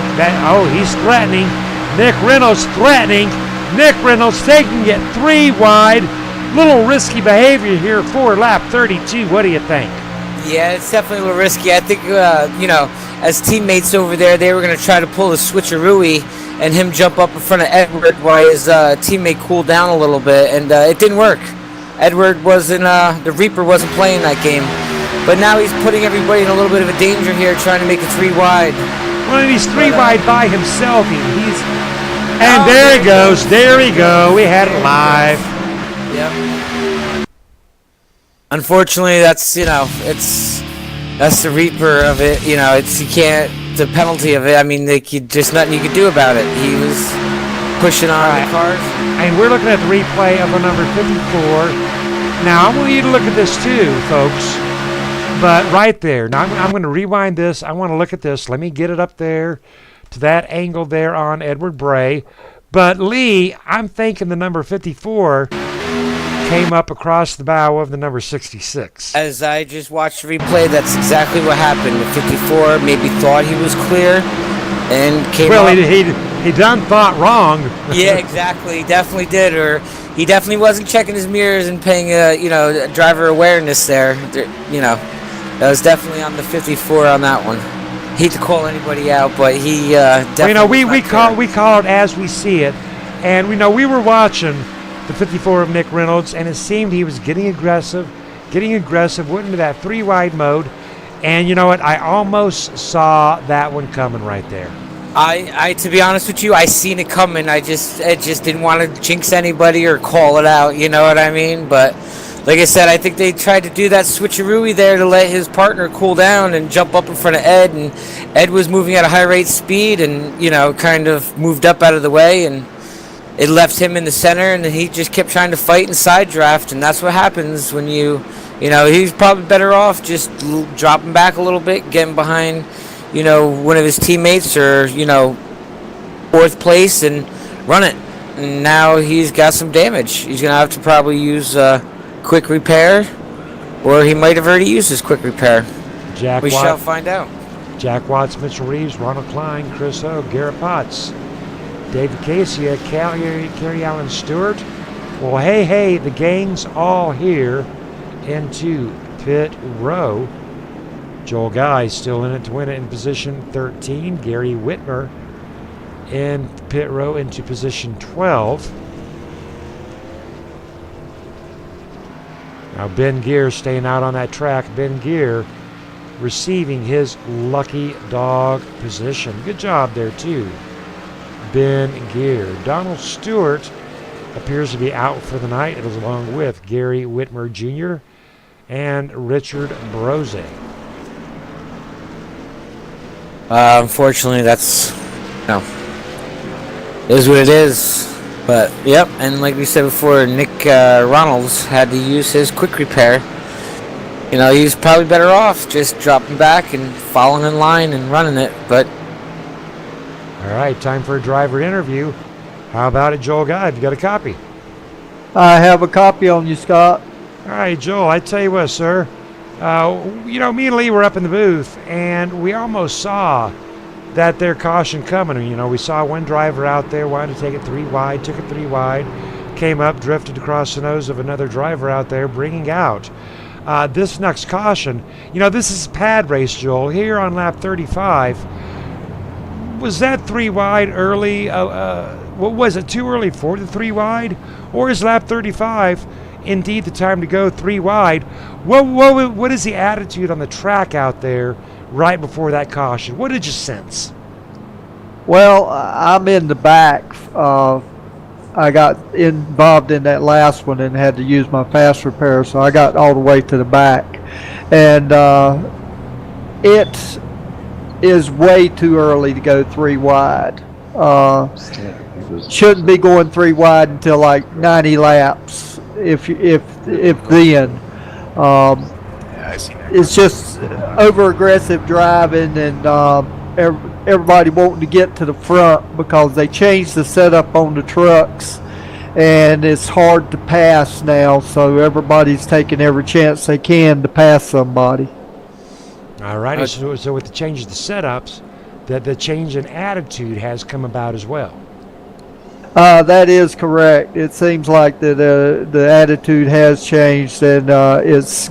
he's threatening. Nick Reynolds threatening. Nick Reynolds taking it 3 wide. Little risky behavior here for lap 32. What do you think? Yeah, it's definitely a little risky. I think, as teammates over there, they were going to try to pull a switcheroo and him jump up in front of Edward while his teammate cooled down a little bit, and it didn't work. Edward wasn't, the Reaper wasn't playing that game. But now he's putting everybody in a little bit of a danger here, trying to make it 3 wide. Well, and he's 3 wide by himself. And there he goes. There we go. We had it live. Yep. Unfortunately, that's the Reaper of it. The penalty of it. I mean, just nothing you could do about it. He was pushing on the cars. And we're looking at the replay of the number 54. Now, I want you to look at this too, folks. But right there. Now, I'm going to rewind this. I want to look at this. Let me get it up there to that angle there on Edward Bray. But Lee, I'm thinking the number 54 came up across the bow of the number 66. As I just watched the replay, that's exactly what happened. The 54 maybe thought he was clear and came up. He done thought wrong. Yeah, exactly. He definitely did, or he definitely wasn't checking his mirrors and paying driver awareness there. That was definitely on the 54 on that one. Hate to call anybody out, but he definitely. We call it as we see it, and we were watching the 54 of Nick Reynolds, and it seemed he was getting aggressive, went into that 3 wide mode, and you know what? I almost saw that one coming right there. I to be honest with you, I seen it coming. I just didn't want to jinx anybody or call it out. You know what I mean? But like I said, I think they tried to do that switcheroo there to let his partner cool down and jump up in front of Ed, and Ed was moving at a high rate speed and kind of moved up out of the way, and it left him in the center, and he just kept trying to fight and side draft, and that's what happens when he's probably better off just dropping back a little bit, getting behind, one of his teammates or, 4th place and run it. And now he's got some damage. He's going to have to probably use quick repair, or he might have already used his quick repair. We shall find out. Jack Watts, Mitchell Reeves, Ronald Klein, Chris Hogue, Garrett Potts, David Casey, Kerry Allen Stewart. Well, hey, the gang's all here into pit row. Joel Guy still in it to win it in position 13. Gary Whitmer in pit row into position 12. Now Ben Gear staying out on that track. Ben Gear receiving his lucky dog position. Good job there too, Ben Gear. Donald Stewart appears to be out for the night, along with Gary Whitmer Jr. and Richard Brose. Unfortunately, that's is what it is. But yep, and like we said before, Nick Ronalds had to use his quick repair. He's probably better off just dropping back and following in line and running it. But all right, time for a driver interview. How about it, Joel Guy? Have you got a copy? I have a copy on you, Scott. All right, Joel, I tell you what, sir. Me and Lee were up in the booth, and we almost saw that their caution coming. We saw one driver out there wanted to take it 3 wide, took it 3 wide, came up, drifted across the nose of another driver out there, bringing out this next caution. This is a pad race, Joel, here on lap 35. Was that 3 wide early? What was it, too early for the 3 wide? Or is lap 35 indeed the time to go 3 wide? What is the attitude on the track out there right before that caution? What did you sense? Well, I'm in the back. I got involved in that last one and had to use my fast repair, so I got all the way to the back. And it is way too early to go 3 wide. Shouldn't be going 3 wide until like 90 laps, if then. Um, it's just over aggressive driving and everybody wanting to get to the front because they changed the setup on the trucks and it's hard to pass now, so everybody's taking every chance they can to pass somebody. All righty. So with the changes to setups, the change in attitude has come about as well. That is correct. It seems like that the attitude has changed, and it's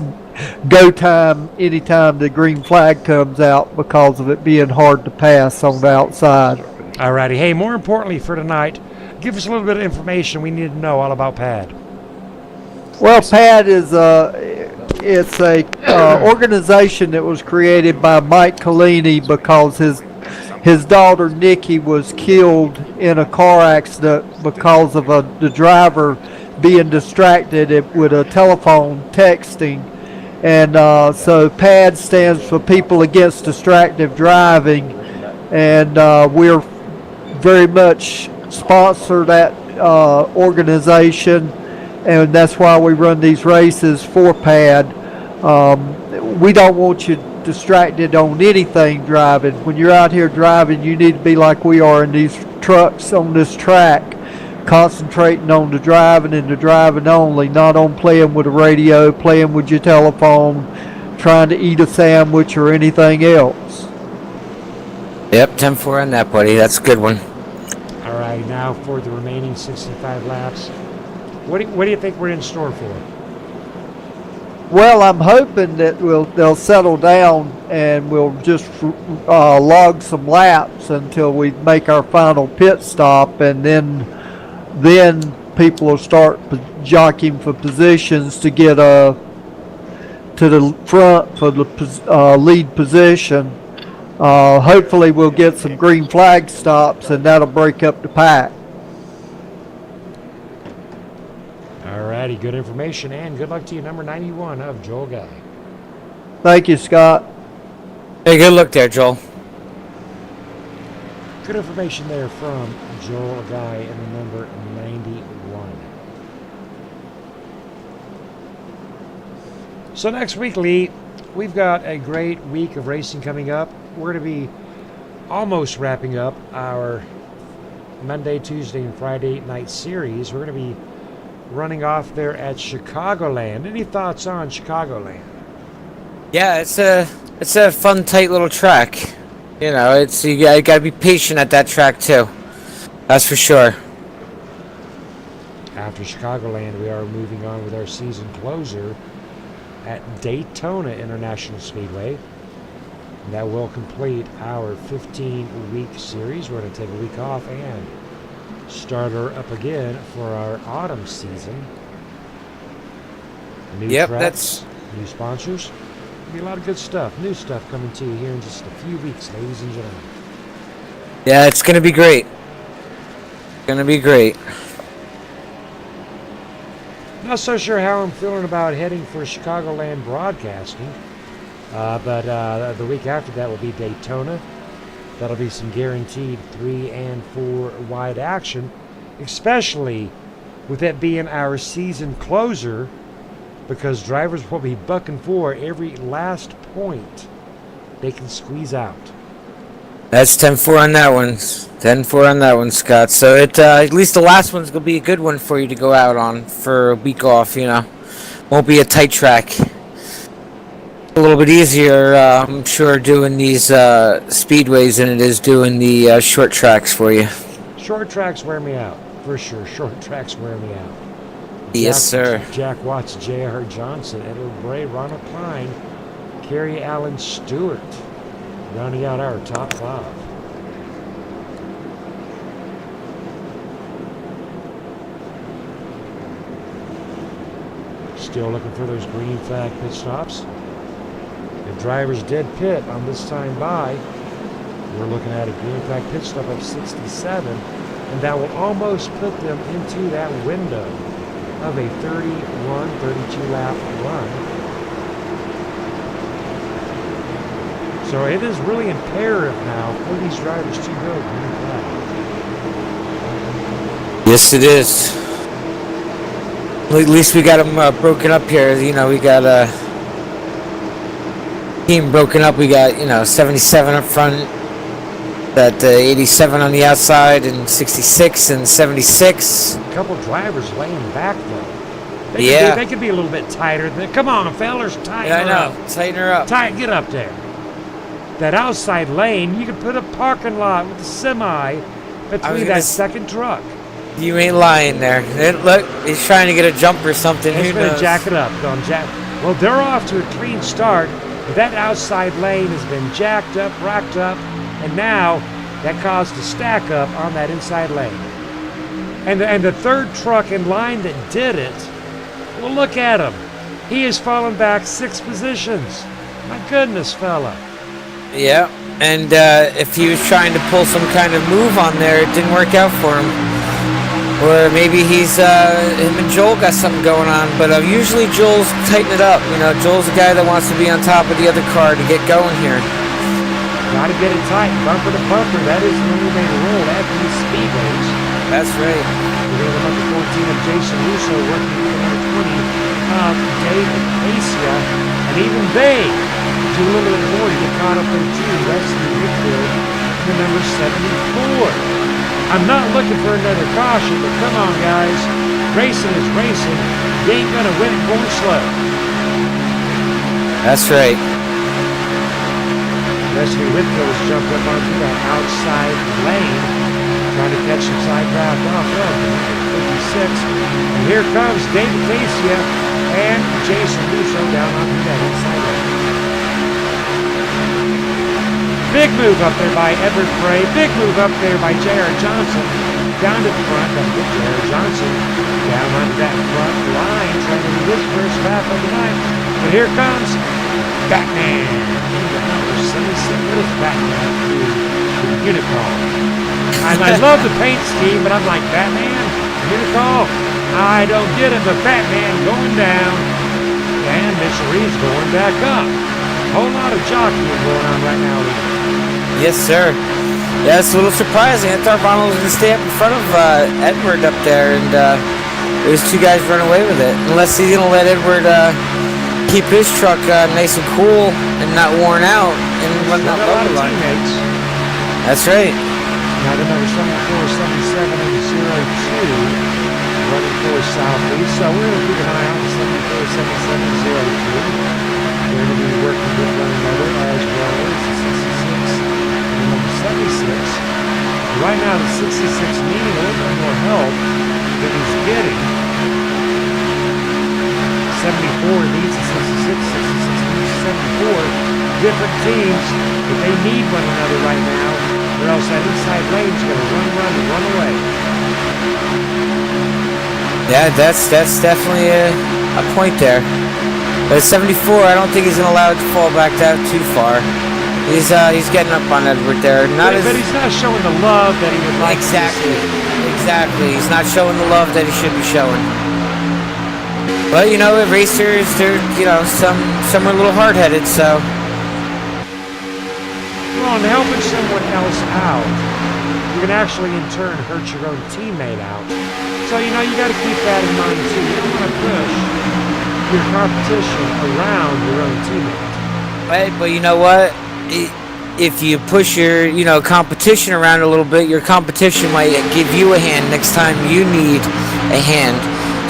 go time anytime the green flag comes out because of it being hard to pass on the outside. All righty. Hey, more importantly for tonight, give us a little bit of information we need to know all about Padd. Well, Padd is it's a organization that was created by Mike Collini because his daughter Nikki was killed in a car accident because of the driver being distracted with a telephone texting. And so PAD stands for People Against Distracted Driving, and we're very much sponsor that organization, and that's why we run these races for PAD. We don't want you distracted on anything driving. When you're out here driving, you need to be like we are in these trucks on this track, concentrating on the driving and the driving only, not on playing with the radio, playing with your telephone, trying to eat a sandwich or anything else. Yep, 10-4 on that, buddy. That's a good one. All right, now for the remaining 65 laps, what do you think we're in store for? Well, I'm hoping that they'll settle down and we'll just log some laps until we make our final pit stop, and then people will start jockeying for positions to get to the front for the lead position. Hopefully we'll get some green flag stops, and that'll break up the pack. Alrighty, good information, and good luck to you, number 91 of Joel Guy. Thank you, Scott. Hey, good luck there, Joel. Good information there from Joel Guy in the number 91. So next week, Lee, we've got a great week of racing coming up. We're going to be almost wrapping up our Monday, Tuesday, and Friday night series. We're going to be running off there at Chicagoland. Any thoughts on Chicagoland? Yeah, it's a fun, tight little track. You know, you gotta be patient at that track too. That's for sure. After Chicagoland, we are moving on with our season closer at Daytona International Speedway. And that will complete our 15-week series. We're going to take a week off and start her up again for our autumn season. New tracks, new sponsors. Be a lot of good stuff, new stuff coming to you here in just a few weeks, ladies and gentlemen. Yeah, it's gonna be great. Gonna be great. Not so sure how I'm feeling about heading for Chicagoland broadcasting, but the week after that will be Daytona. That'll be some guaranteed 3 and 4 wide action, especially with that being our season closer, because drivers will be bucking for every last point they can squeeze out. That's 10-4 on that one. 10-4 on that one, Scott. So at least the last one's gonna be a good one for you to go out on for a week off. You know, won't be a tight track. A little bit easier, I'm sure, doing these speedways than it is doing the short tracks for you. Short tracks wear me out, for sure. Short tracks wear me out. Yes, sir. Jack Watts, J.R. Johnson, Edward Bray, Ronald Pine, Kerry Allen Stewart, rounding out our top 5. Still looking for those green flag pit stops. The drivers did pit on this time by. We're looking at a green flag pit stop of 67, and that will almost put them into that window of a 32 lap run. So it is really imperative now for these drivers to go green flag. Yes, it is. At least we got them broken up here. You know, we got team broken up. We got 77 up front, that 87 on the outside, and 66 and 76. A couple drivers laying back though. Yeah. They could be a little bit tighter. Come on, fellas, tighten her I up. know. Tighten her up. Get up there. That outside lane, you could put a parking lot with a semi between that second truck. You ain't lying there. Look, he's trying to get a jump or something. He's Who going to knows? jack it up. Well, they're off to a clean start. But that outside lane has been jacked up, racked up, and now that caused a stack up on that inside lane. And the third truck in line that did it, well, look at him. He has fallen back 6 positions. My goodness, fella. Yeah, and if he was trying to pull some kind of move on there, it didn't work out for him. Or maybe him and Joel got something going on, but usually Joel's tighten it up. Joel's the guy that wants to be on top of the other car to get going here. Got to get it tight, bumper to bumper. That is the only way to roll after these speedways. That's right. We're going to number 14 of Jason Russo working with number 20 of David Asia, and even they do a little bit more to get caught up in 2. Wesley Whitfield, the number 74. I'm not looking for another caution, but come on, guys. Racing is racing. You ain't going to win it going slow. That's right. Wesley Whitfield has jumped up onto that outside lane, trying to catch some side draft off of 56. And here comes David Casia and Jason Russo down onto that inside lane. Big move up there by Edward Bray. Big move up there by J.R. Johnson. Down to the front. That's good. J.R. Johnson down onto that front line, trying to do his first lap of the night. But here comes Batman. Number 76. What is Batman to the Unicall? I love the paint scheme, but I'm like, Batman? Unicall? I don't get it, but Batman going down. And Mitchell Reeves going back up. A whole lot of jockeying going on right now. Yes, sir. Yeah, it's a little surprising. I thought Ronald was going to stay up in front of Edward up there, and those 2 guys run away with it. Unless he's going to let Edward keep his truck nice and cool and not worn out and run that local line. Teammates. That's right. Now the number 74, 77, and 02 running for Southeast. So we're going to keep an eye on the 74, 77, 02. We're going to be working with one another as well as the 66 and number 76. Right now, the 66 needing a little bit more help than he's getting. 74 needs the 66, 66 needs the 74. Different teams, but they need one another right now, or else that inside lane's going to run away. Yeah, that's definitely a point there. But 74, I don't think he's going to allow it to fall back down too far. He's getting up on Edward there. But he's not showing the love that he would like exactly, to see. Exactly. He's not showing the love that he should be showing. But racers, they're some are a little hard-headed, so. Well, and helping someone else out, you can actually in turn hurt your own teammate out. So you got to keep that in mind too. You don't want to push your competition around your own teammate. Right, but you know what? If you push your competition around a little bit, your competition might give you a hand next time you need a hand.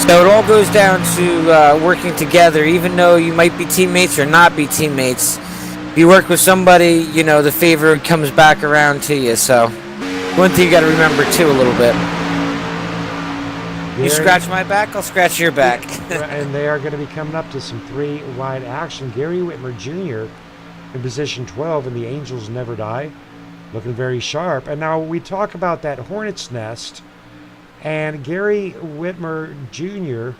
So it all goes down to working together, even though you might be teammates or not be teammates. If you work with somebody, the favor comes back around to you. So one thing you got to remember too a little bit. You scratch my back, I'll scratch your back. And they are going to be coming up to some 3-wide action. Gary Whitmer Jr. in position 12 in the Angels Never Die, looking very sharp. And now we talk about that Hornet's Nest, and Gary Whitmer Jr.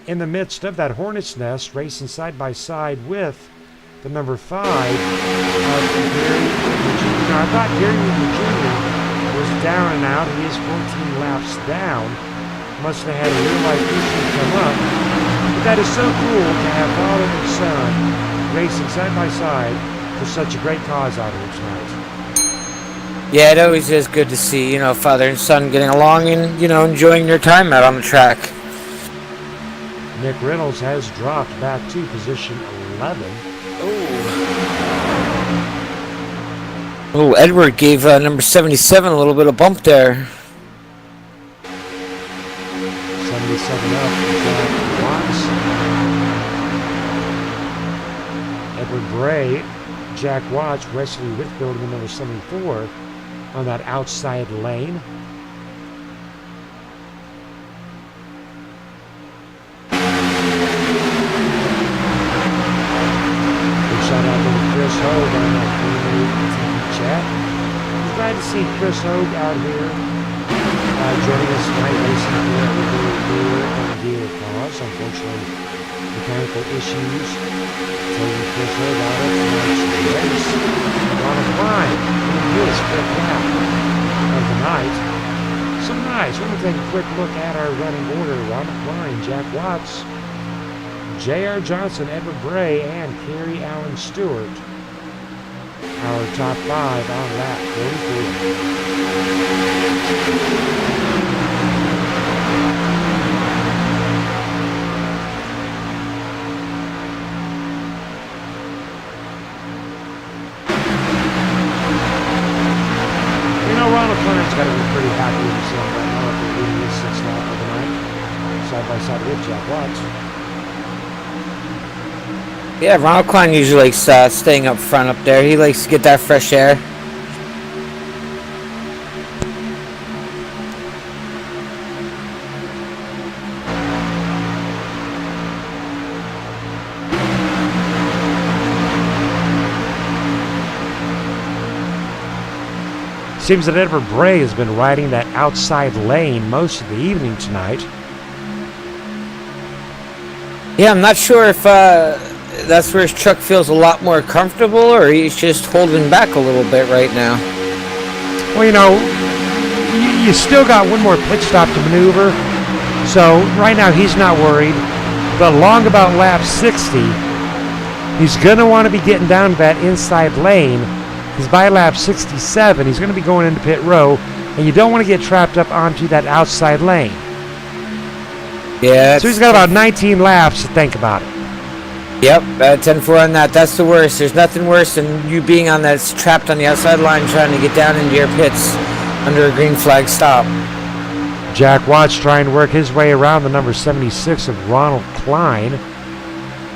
In the midst of that Hornet's Nest, racing side by side with the number 5 of Gary Whitmer Jr. Now, I thought Gary Whitmer Jr. was down and out. He is 14 laps down. Must have had a real-life issue come up. But that is so cool to have father and son racing side by side for such a great cause out here tonight. Yeah, it always is good to see, father and son getting along and, enjoying their time out on the track. Nick Reynolds has dropped back to position 11. Oh, Edward gave number 77 a little bit of bump there. 77 up, Jack Watts. Edward Bray, Jack Watts, Wesley Whitfield in the number 74 on that outside lane. Big shout out to Chris Hogue on that Kma TV chat. Glad to see Chris Hogue out here joining us tonight, racing for the dealer and dealer cause. Unfortunately, mechanical issues taking Chris Hogue out of tonight's race. Ronald Klein in his fifth lap of the night. So nice. We're going to take a quick look at our running order. Ronald Klein, Jack Watts, J.R. Johnson, Edward Bray, and Kerry Allen Stewart. Our top 5 on lap 44. Ronald Klein's got to be pretty happy with himself right now after leading his 6th lap of the night, side by side with Jack Watts. Yeah, Ronald Klein usually likes staying up front up there. He likes to get that fresh air. Seems that Edward Bray has been riding that outside lane most of the evening tonight. Yeah, I'm not sure if that's where his truck feels a lot more comfortable or he's just holding back a little bit right now. Well, you still got one more pit stop to maneuver, so right now he's not worried. But along about lap 60, he's going to want to be getting down to that inside lane. Because by lap 67, he's going to be going into pit row, and you don't want to get trapped up onto that outside lane. Yeah. So he's got about 19 laps to think about it. Yep, 10-4 on that. That's the worst. There's nothing worse than you being on that trapped on the outside line trying to get down into your pits under a green flag stop. Jack Watts trying to work his way around the number 76 of Ronald Klein,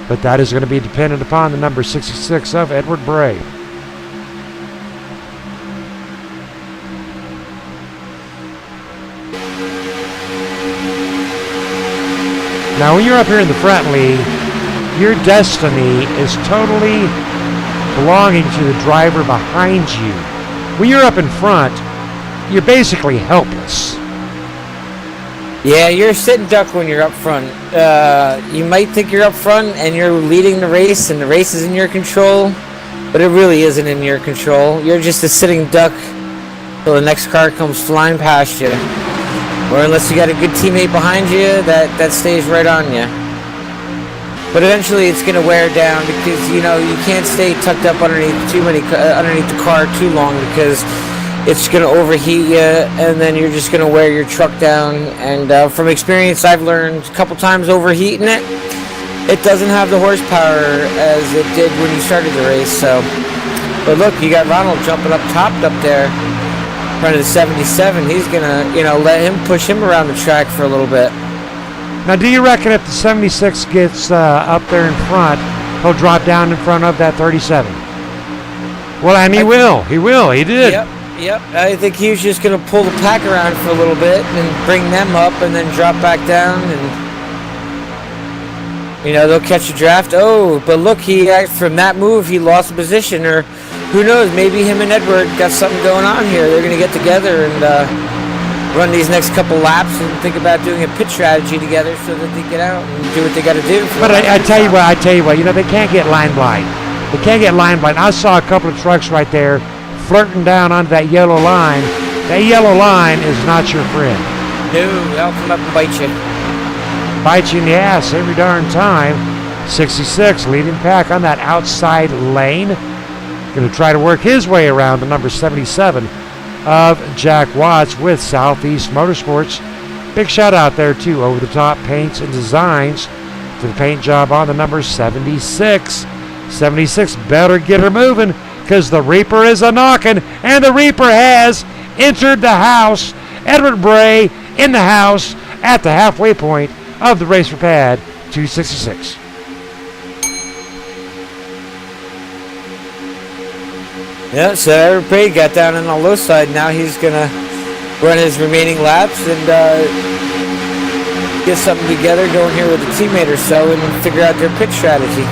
but that is going to be dependent upon the number 66 of Edward Bray. Now, when you're up here in the front lead, your destiny is totally belonging to the driver behind you. When you're up in front, you're basically helpless. Yeah, you're a sitting duck when you're up front. You might think you're up front and you're leading the race and the race is in your control, but it really isn't in your control. You're just a sitting duck till the next car comes flying past you. Or unless you got a good teammate behind you that stays right on you. But eventually it's going to wear down because, you can't stay tucked up underneath the car too long because it's going to overheat you and then you're just going to wear your truck down. And from experience, I've learned a couple times overheating it. It doesn't have the horsepower as it did when you started the race. So, but look, you got Ronald jumping up top up there. Front of the 77, he's gonna, let him push him around the track for a little bit. Now, do you reckon if the 76 gets up there in front, he'll drop down in front of that 37? Well, and he will. He will. He did. Yep. I think he was just gonna pull the pack around for a little bit and bring them up and then drop back down and, they'll catch a draft. Oh, but look, from that move, he lost a position or. Who knows? Maybe him and Edward got something going on here. They're going to get together and run these next couple laps and think about doing a pit strategy together so that they get out and do what they got to do. But I tell you what, they can't get line blind. They can't get line blind. I saw a couple of trucks right there flirting down onto that yellow line. That yellow line is not your friend. No, they'll come up and bite you. Bite you in the ass every darn time. 66 leading pack on that outside lane. Going to try to work his way around the number 77 of Jack Watts with Southeast Motorsports. Big shout out there too, Over the Top Paints and Designs, to the paint job on the number 76. 76 better get her moving, because the Reaper is a-knocking, and the Reaper has entered the house. Edward Bray in the house at the halfway point of the race for Pad 266. Yeah, so Edward Bray got down on the low side. Now he's going to run his remaining laps and get something together going here with a teammate or so and figure out their pit strategy.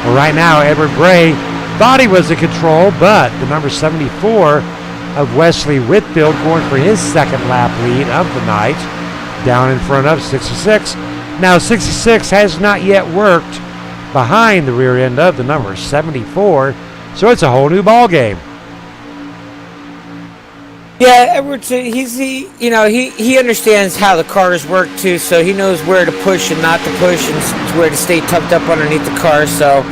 Well, right now, Edward Bray thought he was in control, but the number 74 of Wesley Whitfield going for his second lap lead of the night, down in front of 66. Now 66 has not yet worked behind the rear end of the number 74, so it's a whole new ball game. Yeah, Edwards, he understands how the cars work too, so he knows where to push and not to push and where to stay tucked up underneath the car, so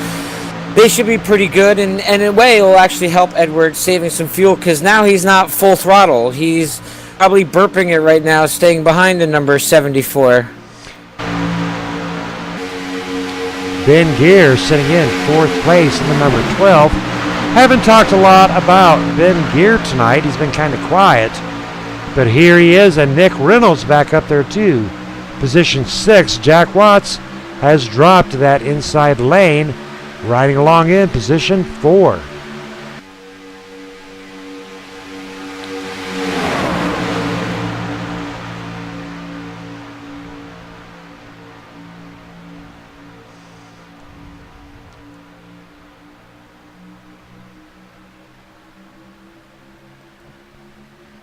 they should be pretty good, and in a way it will actually help Edwards saving some fuel, because now he's not full throttle. He's probably burping it right now, staying behind the number 74. Ben Gear sitting in fourth place in the number 12. Haven't talked a lot about Ben Gear tonight. He's been kind of quiet. But here he is, and Nick Reynolds back up there too. Position 6, Jack Watts has dropped to that inside lane, riding along in position 4.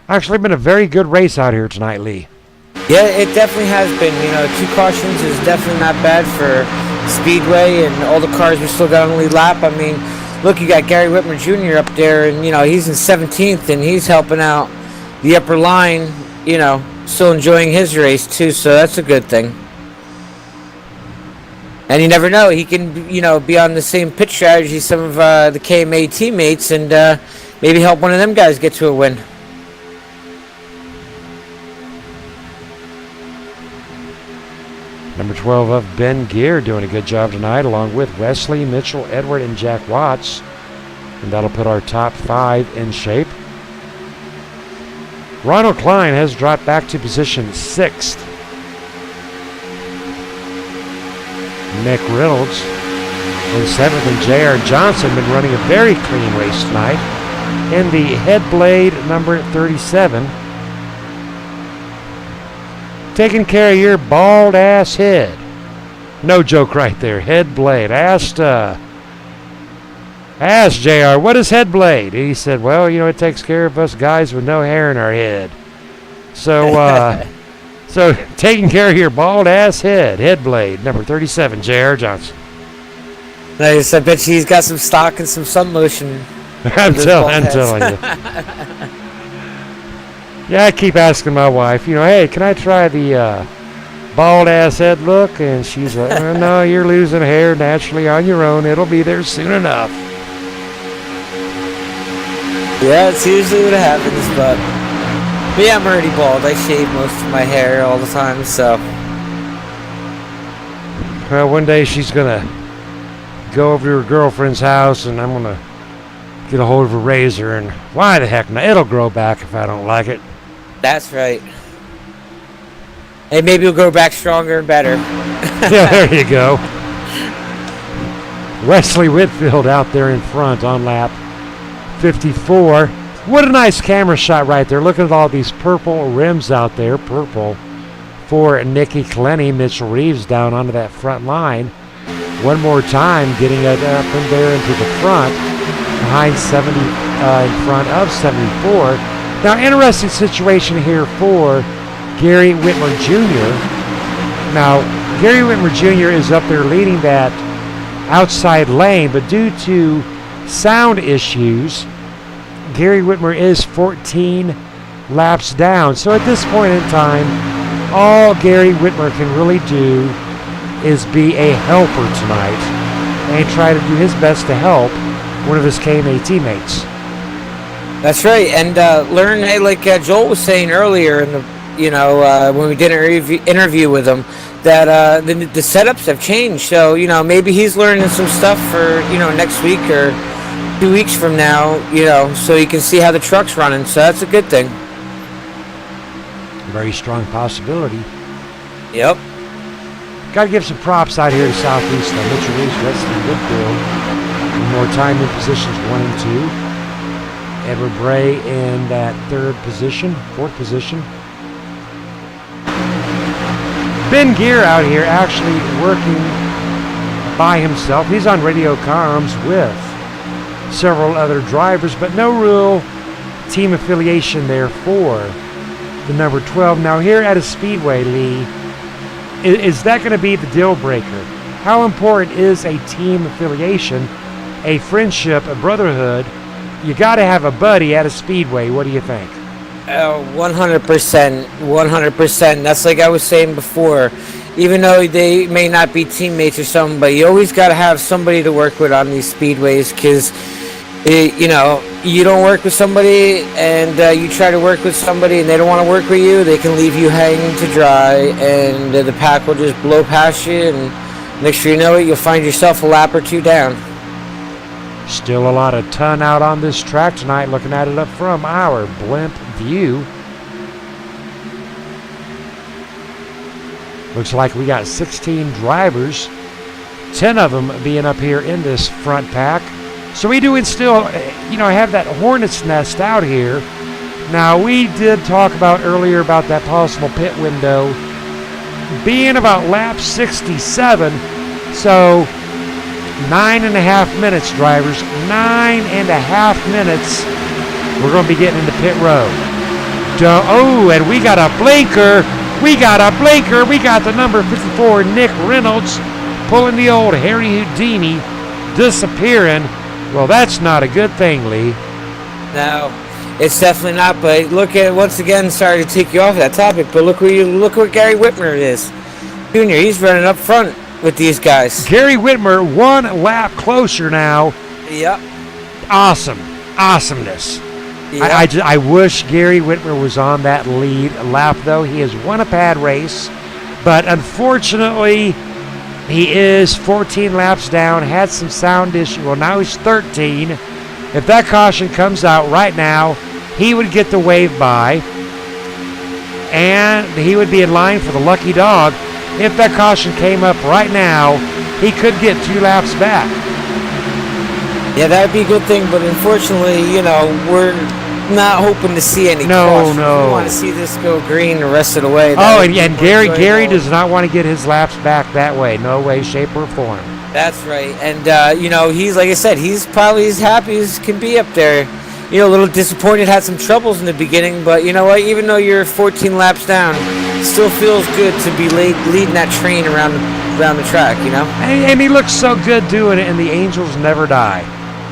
Actually been a very good race out here tonight, Lee. Yeah, it definitely has been. 2 cautions is definitely not bad for Speedway, and all the cars we still got on the lead lap. I mean, look, you got Gary Whitmer Jr. up there, and he's in 17th, and he's helping out the upper line. Still enjoying his race too, so that's a good thing. And you never know, he can be on the same pit strategy as some of the KMA teammates, and maybe help one of them guys get to a win. Number 12 of Ben Gear doing a good job tonight, along with Wesley, Mitchell, Edward, and Jack Watts. And that'll put our top 5 in shape. Ronald Klein has dropped back to position 6th. Nick Reynolds in 7th, and J.R. Johnson been running a very clean race tonight in the Headblade number 37. Taking care of your bald ass head. No joke right there. Head blade. Asked JR, what is head blade? He said, well, it takes care of us guys with no hair in our head. So, so taking care of your bald ass head. Head blade, number 37, JR Johnson. Nice. I bet he's got some stock and some sun lotion. I'm telling you. Yeah, I keep asking my wife, hey, can I try the bald ass head look? And she's like, oh, no, you're losing hair naturally on your own. It'll be there soon enough. Yeah, it's usually what happens, but yeah, I'm already bald. I shave most of my hair all the time, so. Well, one day she's going to go over to her girlfriend's house, and I'm going to get a hold of a razor, and why the heck not? It'll grow back if I don't like it. That's right. Hey, maybe it'll grow back stronger and better. Yeah, there you go. Wesley Whitfield out there in front on lap 54. What a nice camera shot right there. Look at all these purple rims out there. Purple for Nikki Clenny. Mitchell Reeves down onto that front line. One more time, getting it up in there into the front. Behind 70, in front of 74. Now, interesting situation here for Gary Whitmer Jr. Now, Gary Whitmer Jr. is up there leading that outside lane, but due to sound issues, Gary Whitmer is 14 laps down. So at this point in time, all Gary Whitmer can really do is be a helper tonight and try to do his best to help one of his KMA teammates. That's right, and learn, hey, like Joel was saying earlier in the, when we did an interview with him, that the setups have changed. So maybe he's learning some stuff for next week or 2 weeks from now. So you can see how the truck's running. So that's a good thing. Very strong possibility. Yep. Got to give some props out here to Southeast. Mitchell Reeves, that's a good build. One more time in positions 1 and 2. Edward Bray in that fourth position. Ben Gear out here actually working by himself. He's on radio comms with several other drivers, but no real team affiliation there for the number 12. Now here at a speedway, Lee, is that going to be the deal breaker? How important is a team affiliation, a friendship, a brotherhood? You got to have a buddy at a speedway. What do you think? 100%. 100%. That's like I was saying before. Even though they may not be teammates or something, but you always got to have somebody to work with on these speedways, because you don't work with somebody and you try to work with somebody and they don't want to work with you, they can leave you hanging to dry, and the pack will just blow past you, and next thing you know it, you'll find yourself a lap or two down. Still a lot of ton out on this track tonight, looking at it up from our blimp view. Looks like we got 16 drivers, 10 of them being up here in this front pack. So we do still, have that hornet's nest out here. Now, we did talk about earlier about that possible pit window being about lap 67. So 9.5 minutes, drivers. 9.5 minutes. We're going to be getting into pit road. And we got a blinker. We got the number 54, Nick Reynolds, pulling the old Harry Houdini, disappearing. Well, that's not a good thing, Lee. No, it's definitely not. But look at, once again, sorry to take you off that topic, but look what Gary Whitmer is. Junior, he's running up front with these guys. Gary Whitmer, 1 lap closer now. Yep. Awesomeness. Yep. I wish Gary Whitmer was on that lead lap, though. He has won a pad race, but unfortunately, he is 14 laps down, had some sound issue. Well, now he's 13. If that caution comes out right now, he would get the wave by, and he would be in line for the lucky dog. If that caution came up right now, he could get 2 laps back. Yeah, that would be a good thing, but unfortunately, we're not hoping to see any caution. No. We want to see this go green the rest of the way. And Gary does not want to get his laps back that way. No way, shape, or form. That's right. And, he's, like I said, he's probably as happy as can be up there. A little disappointed, had some troubles in the beginning, but you know what? Even though you're 14 laps down, it still feels good to be leading that train around the track, And he looks so good doing it, and the Angels never die.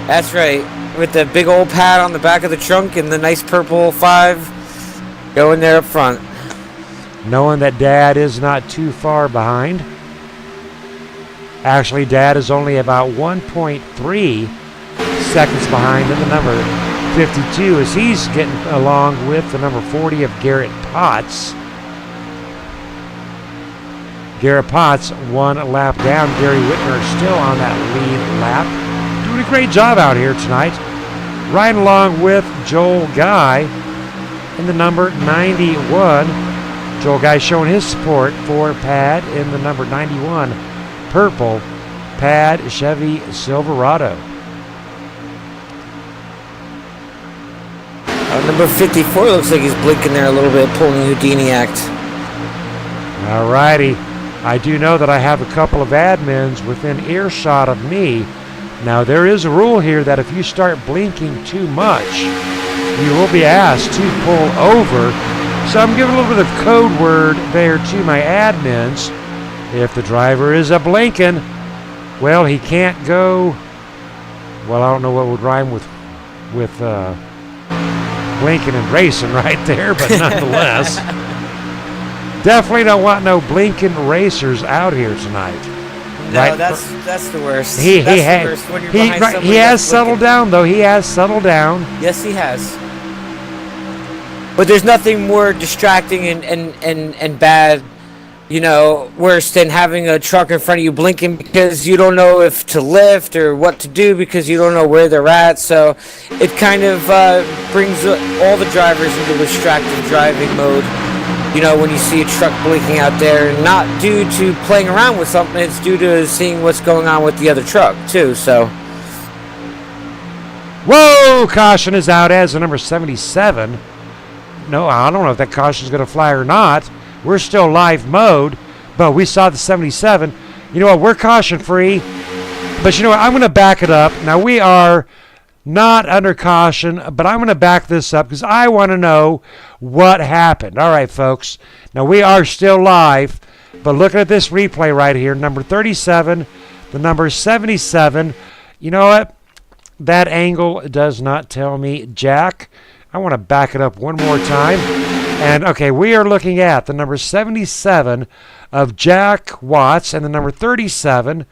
That's right. With the big old pad on the back of the trunk and the nice purple 5 going there up front. Knowing that Dad is not too far behind. Actually, Dad is only about 1.3 seconds behind in the number 52 as he's getting along with the number 40 of Garrett Potts. Garrett Potts 1 lap down. Gary Whitmer still on that lead lap. Doing a great job out here tonight. Riding along with Joel Guy in the number 91. Joel Guy showing his support for Pad in the number 91 purple Pad Chevy Silverado. Number 54 looks like he's blinking there a little bit, pulling the Houdini act. Alrighty. I do know that I have a couple of admins within earshot of me. Now, there is a rule here that if you start blinking too much, you will be asked to pull over. So I'm giving a little bit of code word there to my admins. If the driver is a-blinking, well, he can't go. Well, I don't know what would rhyme with blinking and racing right there, but nonetheless. Definitely don't want no blinking racers out here tonight. No, right? that's the worst. He That's had the worst when you're he behind right, somebody he has that's settled looking. down though. He has settled down. Yes, he has. But there's nothing more distracting and bad, worse than having a truck in front of you blinking because you don't know if to lift or what to do because you don't know where they're at. So it kind of brings all the drivers into distracted driving mode. When you see a truck blinking out there, not due to playing around with something, it's due to seeing what's going on with the other truck too. So, Whoa! Caution is out as the number 77. No, I don't know if that caution is going to fly or not. We're still live mode, but we saw the 77. You know what? We're caution free, but you know what? I'm going to back it up. Now we are not under caution, but I'm going to back this up because I want to know what happened. All right, folks. Now we are still live, but looking at this replay right here, number 37, the number 77. You know what? That angle does not tell me jack. I want to back it up one more time. And okay, we are looking at the number 77 of Jack Watts and the number 37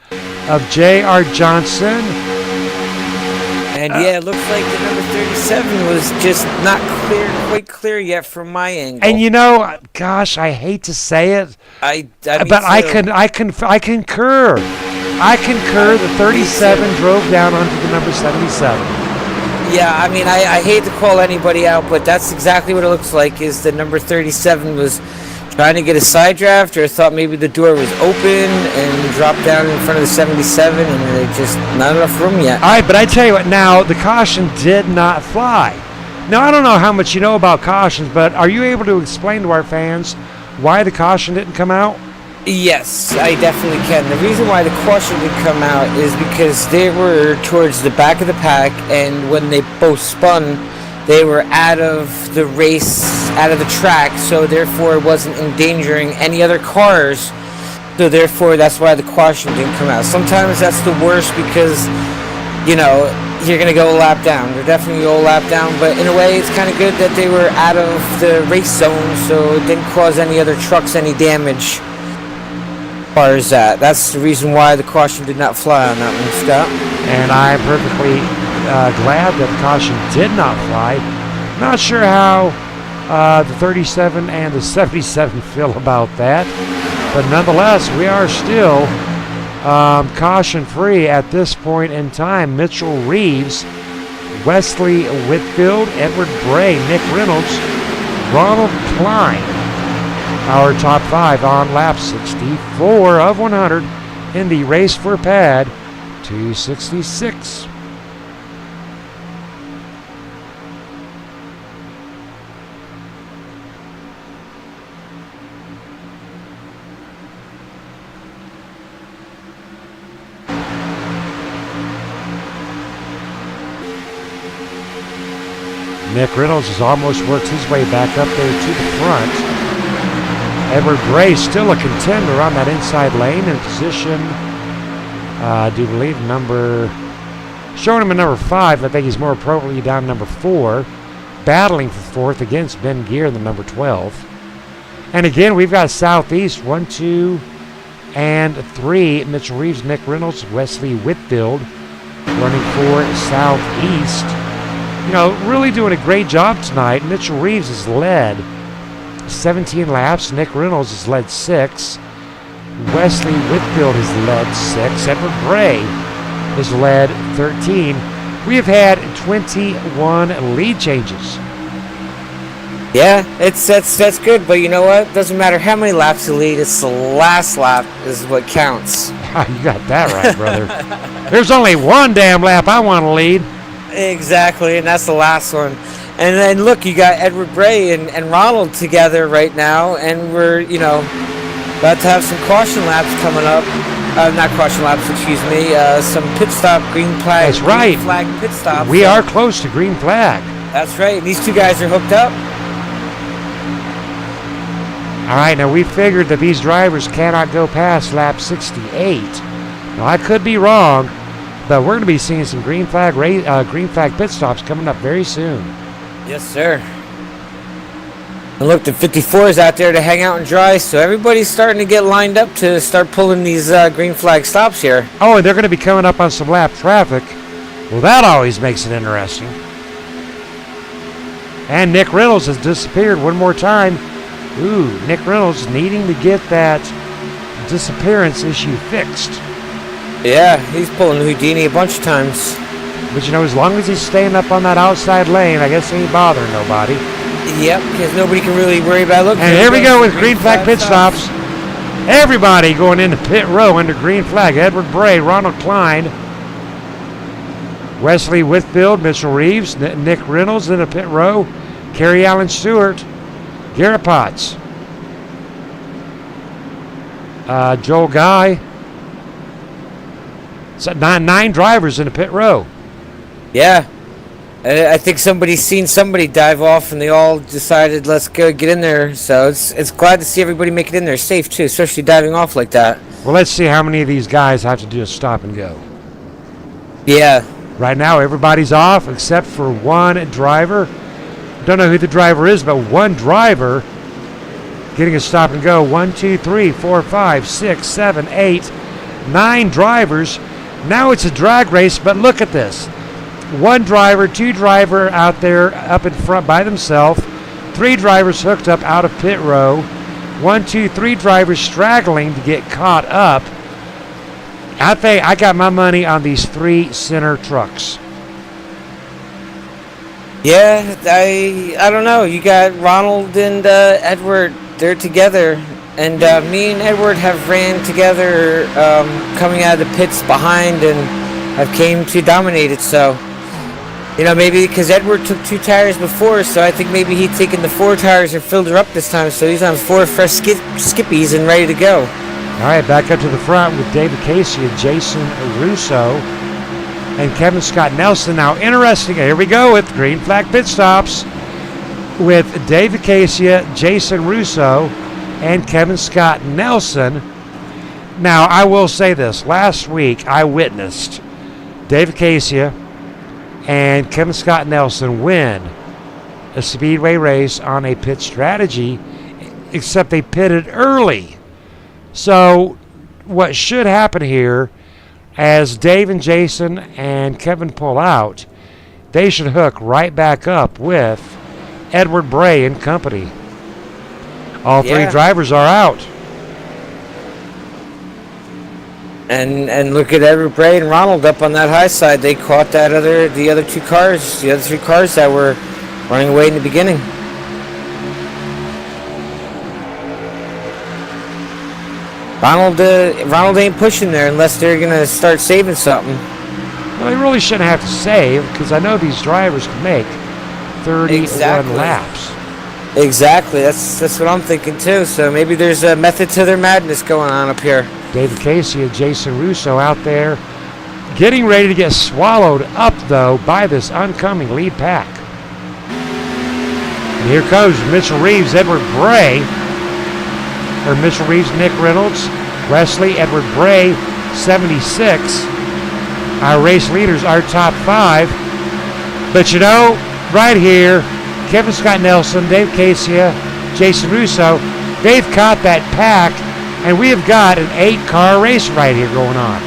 of J.R. Johnson. and yeah, it looks like the number 37 was just not quite clear yet from my angle. And gosh, I hate to say it, but I concur. I concur. The 37 drove down onto the number 77. Yeah, I hate to call anybody out, but that's exactly what it looks like, is the number 37 was trying to get a side draft or thought maybe the door was open and dropped down in front of the 77 and there's just not enough room yet. All right, but I tell you what, now the caution did not fly. Now, I don't know how much you know about cautions, but are you able to explain to our fans why the caution didn't come out? Yes, I definitely can. The reason why the caution didn't come out is because they were towards the back of the pack, and when they both spun, they were out of the race, out of the track, so therefore it wasn't endangering any other cars. So therefore, that's why the caution didn't come out. Sometimes that's the worst because, you're going to go a lap down. You're definitely going to go a lap down, but in a way, it's kind of good that they were out of the race zone, so it didn't cause any other trucks any damage. As far as that, that's the reason why the caution did not fly on that one, Scott. And I'm perfectly glad that the caution did not fly. Not sure how the 37 and the 77 feel about that, but nonetheless, we are still caution free at this point in time. Mitchell Reeves, Wesley Whitfield, Edward Bray, Nick Reynolds, Ronald Klein, our top five on lap 64 of 100 in the race for Pad 266. Nick Reynolds has almost worked his way back up there to the front. Edward Bray still a contender on that inside lane in position, I do believe showing him a number 5. I think he's more appropriately down number 4, battling for fourth against Ben Gear in the number 12. And again, we've got Southeast 1, 2, and 3. Mitchell Reeves, Nick Reynolds, Wesley Whitfield running for Southeast. Really doing a great job tonight. Mitchell Reeves has led 17 laps. Nick Reynolds has led 6. Wesley Whitfield has led 6. Edward Bray has led 13. We have had 21 lead changes. Yeah, that's good, but you know what? Doesn't matter how many laps you lead, it's the last lap is what counts. You got that right, brother. There's only one damn lap I want to lead. Exactly, and that's the last one. And then look, you got Edward Bray and Ronald together right now, and we're, about to have some caution laps coming up. Not caution laps, excuse me. Some pit stop, green flag. That's right. Green flag pit stops. We are close to green flag. That's right. These two guys are hooked up. All right, now we figured that these drivers cannot go past lap 68. Now, I could be wrong, but we're going to be seeing some green flag pit stops coming up very soon. Yes, sir. And look, the 54 is out there to hang out and dry, so everybody's starting to get lined up to start pulling these green flag stops here. Oh, and they're going to be coming up on some lap traffic. Well, that always makes it interesting. And Nick Reynolds has disappeared one more time. Ooh, Nick Reynolds needing to get that disappearance issue fixed. Yeah, he's pulling Houdini a bunch of times. But you know, as long as he's staying up on that outside lane, I guess he ain't bothering nobody. Yep, because nobody can really worry about looking. And here we go with green flag pit stops. Everybody going into pit row under green flag. Edward Bray, Ronald Klein, Wesley Whitfield, Mitchell Reeves, Nick Reynolds in the pit row, Kerry Allen Stewart, Garrett Potts, Joel Guy. So nine drivers in the pit row. Yeah. I think somebody's seen somebody dive off, and they all decided, let's go get in there. So it's glad to see everybody make it in there safe, too, especially diving off like that. Well, let's see how many of these guys have to do a stop and go. Yeah. Right now, everybody's off except for one driver. Don't know who the driver is, but one driver getting a stop and go. 1, 2, 3, 4, 5, 6, 7, 8, 9 drivers. Now it's a drag race, but look at this. One driver, two driver out there up in front by themselves. 3 drivers hooked up out of pit row. 1, 2, 3 drivers straggling to get caught up. I think I got my money on these 3 center trucks. Yeah, I don't know. You got Ronald and Edward. They're together. And me and Edward have ran together coming out of the pits behind and have came to dominate it. So, you know, maybe because Edward took 2 tires before, so I think maybe he'd taken the 4 tires and filled her up this time. So he's on 4 fresh skippies and ready to go. All right, back up to the front with David Casey and Jason Russo and Kevin Scott Nelson. Now, interesting, here we go with green flag pit stops with David Casey, Jason Russo, and Kevin Scott Nelson. Now, I will say this. Last week, I witnessed David Casey and Kevin Scott Nelson win a speedway race on a pit strategy, except they pitted early. So what should happen here, as Dave and Jason and Kevin pull out, they should hook right back up with Edward Bray and company. All 3 drivers are out. And look at Edward Bray and Ronald up on that high side. They caught the other 3 cars that were running away in the beginning. Ronald ain't pushing there unless they're gonna start saving something. Well, they really shouldn't have to save, because I know these drivers can make 31 laps. Exactly. That's what I'm thinking too. So maybe there's a method to their madness going on up here. David Casey and Jason Russo out there getting ready to get swallowed up, though, by this oncoming lead pack. And here comes Mitchell Reeves, Edward Bray. Or Mitchell Reeves, Nick Reynolds, Wesley, Edward Bray, 76. Our race leaders, our top 5. But you know, right here, Kevin Scott Nelson, Dave Casey, Jason Russo, they've caught that pack, and we have got an 8-car race right here going on.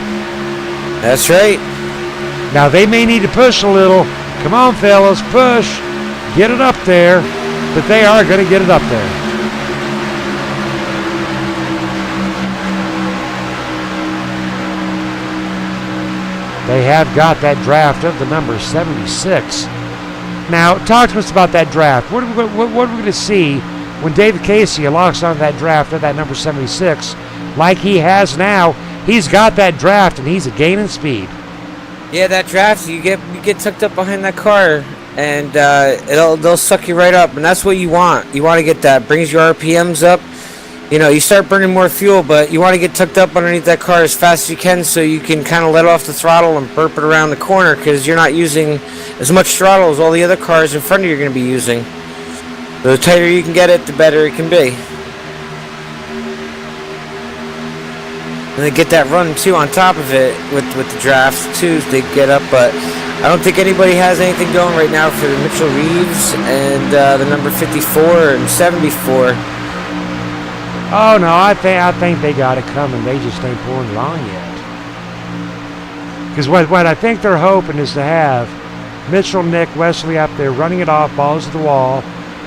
That's right. Now, they may need to push a little. Come on, fellas, push. Get it up there. But they are going to get it up there. They have got that draft of the number 76. Now, talk to us about that draft. What are we going to see when David Casey locks on that draft of that number 76 like he has now? He's got that draft, and he's gaining speed. Yeah, that draft, you get tucked up behind that car, and they'll suck you right up, and that's what you want. You want to get that. Brings your RPMs up. You know, you start burning more fuel, but you want to get tucked up underneath that car as fast as you can so you can kind of let off the throttle and burp it around the corner, because you're not using as much throttle as all the other cars in front of you are going to be using. The tighter you can get it, the better it can be. And they get that run too on top of it with the drafts too. They get up, but I don't think anybody has anything going right now for the Mitchell Reeves and the number 54 and 74. Oh no, I think they got it coming. They just ain't pulling it on yet. Because what I think they're hoping is to have Mitchell, Nick, Wesley up there running it off, balls to the wall.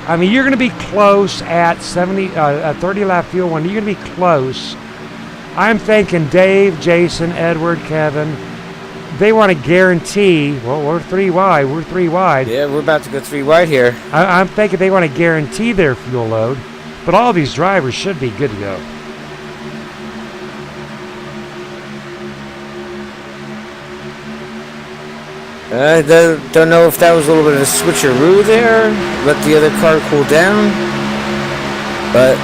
I mean, you're going to be close at 30 lap field one. You're going to be close. I'm thinking Dave, Jason, Edward, Kevin. They want to guarantee. Well, we're 3 wide. We're 3 wide. Yeah, we're about to go 3 wide here. I'm thinking they want to guarantee their fuel load. But all these drivers should be good to go. I don't know if that was a little bit of a switcheroo there. Let the other car cool down. But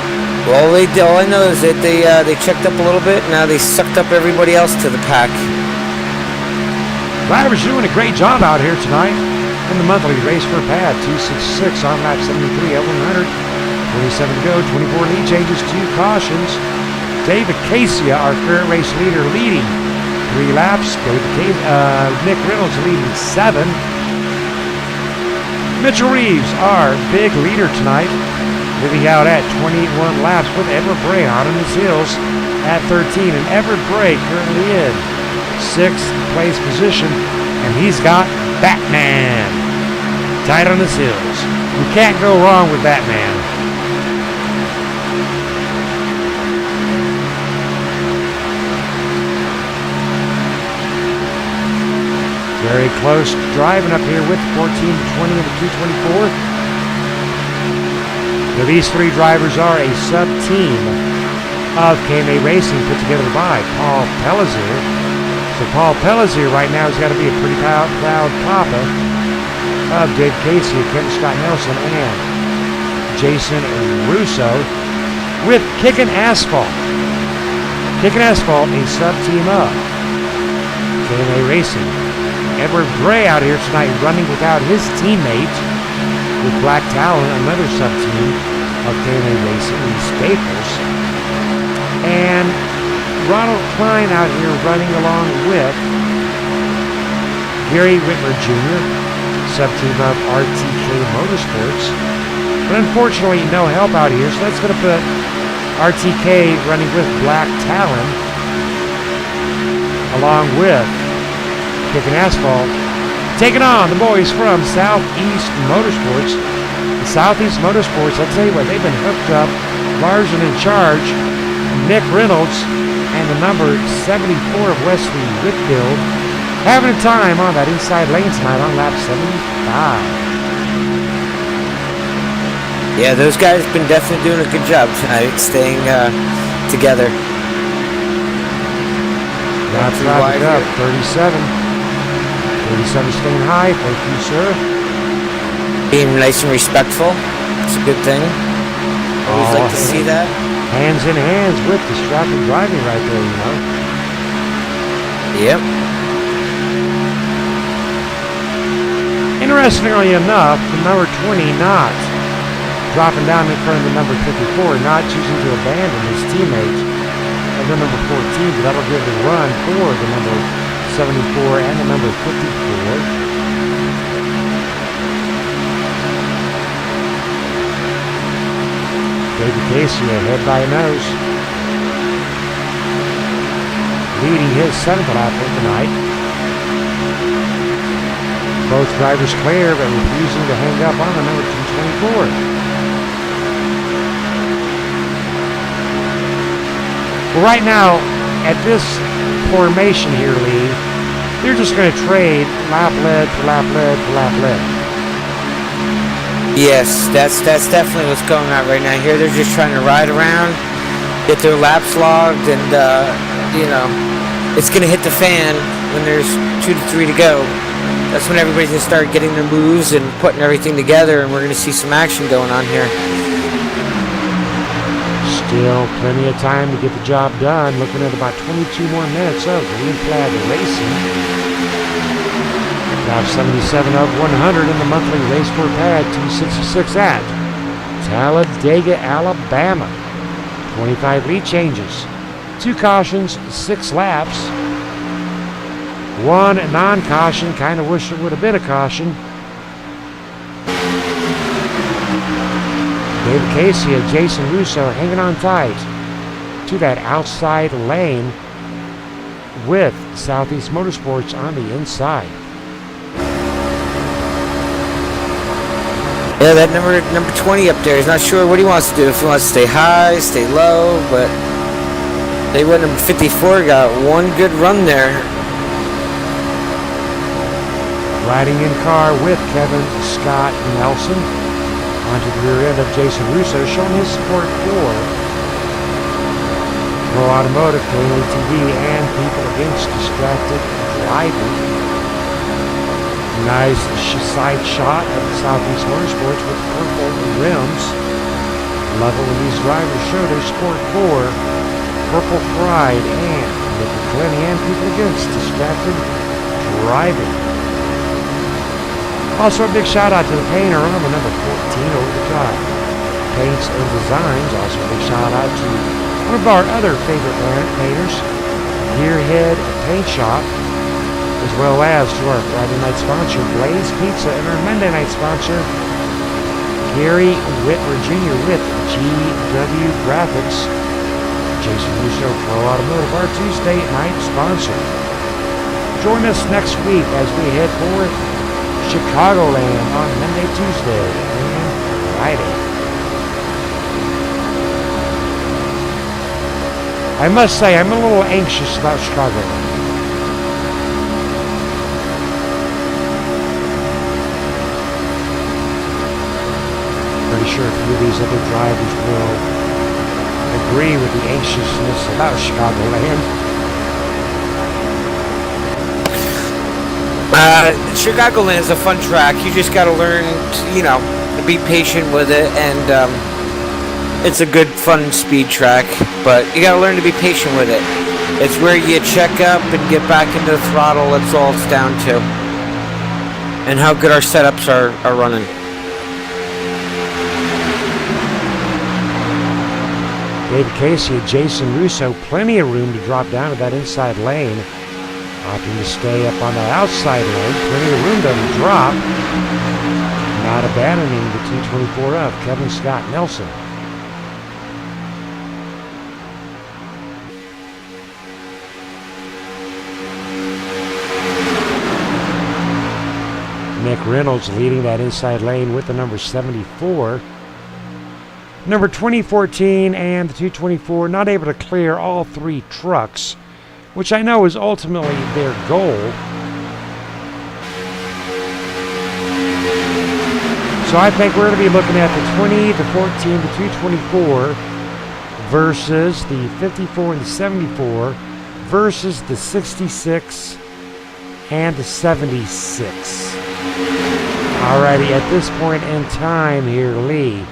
all I know is that they checked up a little bit. Now they sucked up everybody else to the pack. Drivers doing a great job out here tonight in the monthly race for Padd. 266 on lap 73 at 100. 27 to go. 24 lead changes, 2 cautions. David Casey, our current race leader, leading 3 laps. Nick Reynolds leading 7. Mitchell Reeves, our big leader tonight, leading out at 21 laps with Edward Bray on his heels at 13. And Edward Bray currently in 6th place position, and he's got Batman tight on his heels. You can't go wrong with Batman. Very close driving up here with 14, 20, and the 224. Now these 3 drivers are a sub-team of Kma Racing put together by Paul Pellizier. So Paul Pellizier right now has got to be a pretty proud papa of Dave Casey, Kevin Scott Nelson, and Jason Russo with Kickin' Asphalt. Kickin' Asphalt, a sub-team of Kma Racing. Edward Bray out here tonight running without his teammate with Black Talon, another sub-team of Kma Racing in Staples. And Ronald Klein out here running along with Gary Whitmer Jr., sub-team of RTK Motorsports. But unfortunately, no help out here, so that's going to put RTK running with Black Talon along with Kicking Asphalt, taking on the boys from Southeast Motorsports. The Southeast Motorsports, I'll tell you what, they've been hooked up, large and in charge. Nick Reynolds and the number 74 of Wesley Whitfield having a time on that inside lane tonight on lap 75. Yeah, those guys have been definitely doing a good job tonight, staying together. Now traffic up, 37. 37 staying high, thank you, sir. Being nice and respectful, it's a good thing. Always like to see that. Hands in hands with distracted driving right there, you know. Yep. Interestingly enough, the number 20 not dropping down in front of the number 54, not choosing to abandon his teammate of the number 14, but that'll give the run for the number 74 and the number 54. David Casey ahead by a nose. Leading his 7th lap of the night. Both drivers clear, but refusing to hang up on the number 224. Well, right now, at this formation here, Lee, they're just going to trade lap lead for lap lead for lap lead. Yes, that's definitely what's going on right now here. They're just trying to ride around, get their laps logged, and you know, it's going to hit the fan when there's 2 to 3 to go. That's when everybody's going to start getting their moves and putting everything together, and we're going to see some action going on here. Still plenty of time to get the job done. Looking at about 22 more minutes of green flag racing. Lap 77 of 100 in the monthly race for Padd 266 at Talladega, Alabama. 25 lead changes, 2 cautions, 6 laps. 1 non-caution. Kind of wish it would have been a caution. David Casey and Jason Russo hanging on tight to that outside lane with Southeast Motorsports on the inside. Yeah, that number 20 up there, he's not sure what he wants to do. If he wants to stay high, stay low, but they went number 54, got one good run there. Riding in car with Kevin Scott Nelson onto the rear end of Jason Russo, showing his support for Pro Automotive, Kma TV, and People Against Distracted Driving. Nice side shot of the Southeast Motorsports with purple rims. Level of these drivers show their support for Purple Pride and Nick McClenny and People Against Distracted Driving. Also a big shout out to the painter on the number 14 over the top. Paints and Designs. Also a big shout out to one of our other favorite painters, Gearhead Paint Shop, as well as to our Friday night sponsor, Blaze Pizza, and our Monday night sponsor, Gary Whitmer Jr. with GW Graphics. Jason Russo, Pro Automotive, our Tuesday night sponsor. Join us next week as we head for Chicagoland on Monday, Tuesday, and Friday. I must say, I'm a little anxious about Chicagoland. Pretty sure a few of these other drivers will agree with the anxiousness about Chicagoland. Chicagoland's a fun track. You just got to learn, to be patient with it, and it's a good, fun speed track. But you got to learn to be patient with it. It's where you check up and get back into the throttle. That's all it's down to, and how good our setups are running. David Casey and Jason Russo, plenty of room to drop down to that inside lane. Opting to stay up on that outside lane, plenty of room to drop. Not abandoning the 224 of Kevin Scott Nelson. Nick Reynolds leading that inside lane with the number 74. Number 2014 and the 224 not able to clear all 3 trucks, which I know is ultimately their goal. So I think we're going to be looking at the 20, the 14, the 224 versus the 54 and the 74 versus the 66 and the 76. Alrighty, at this point in time here, Lee,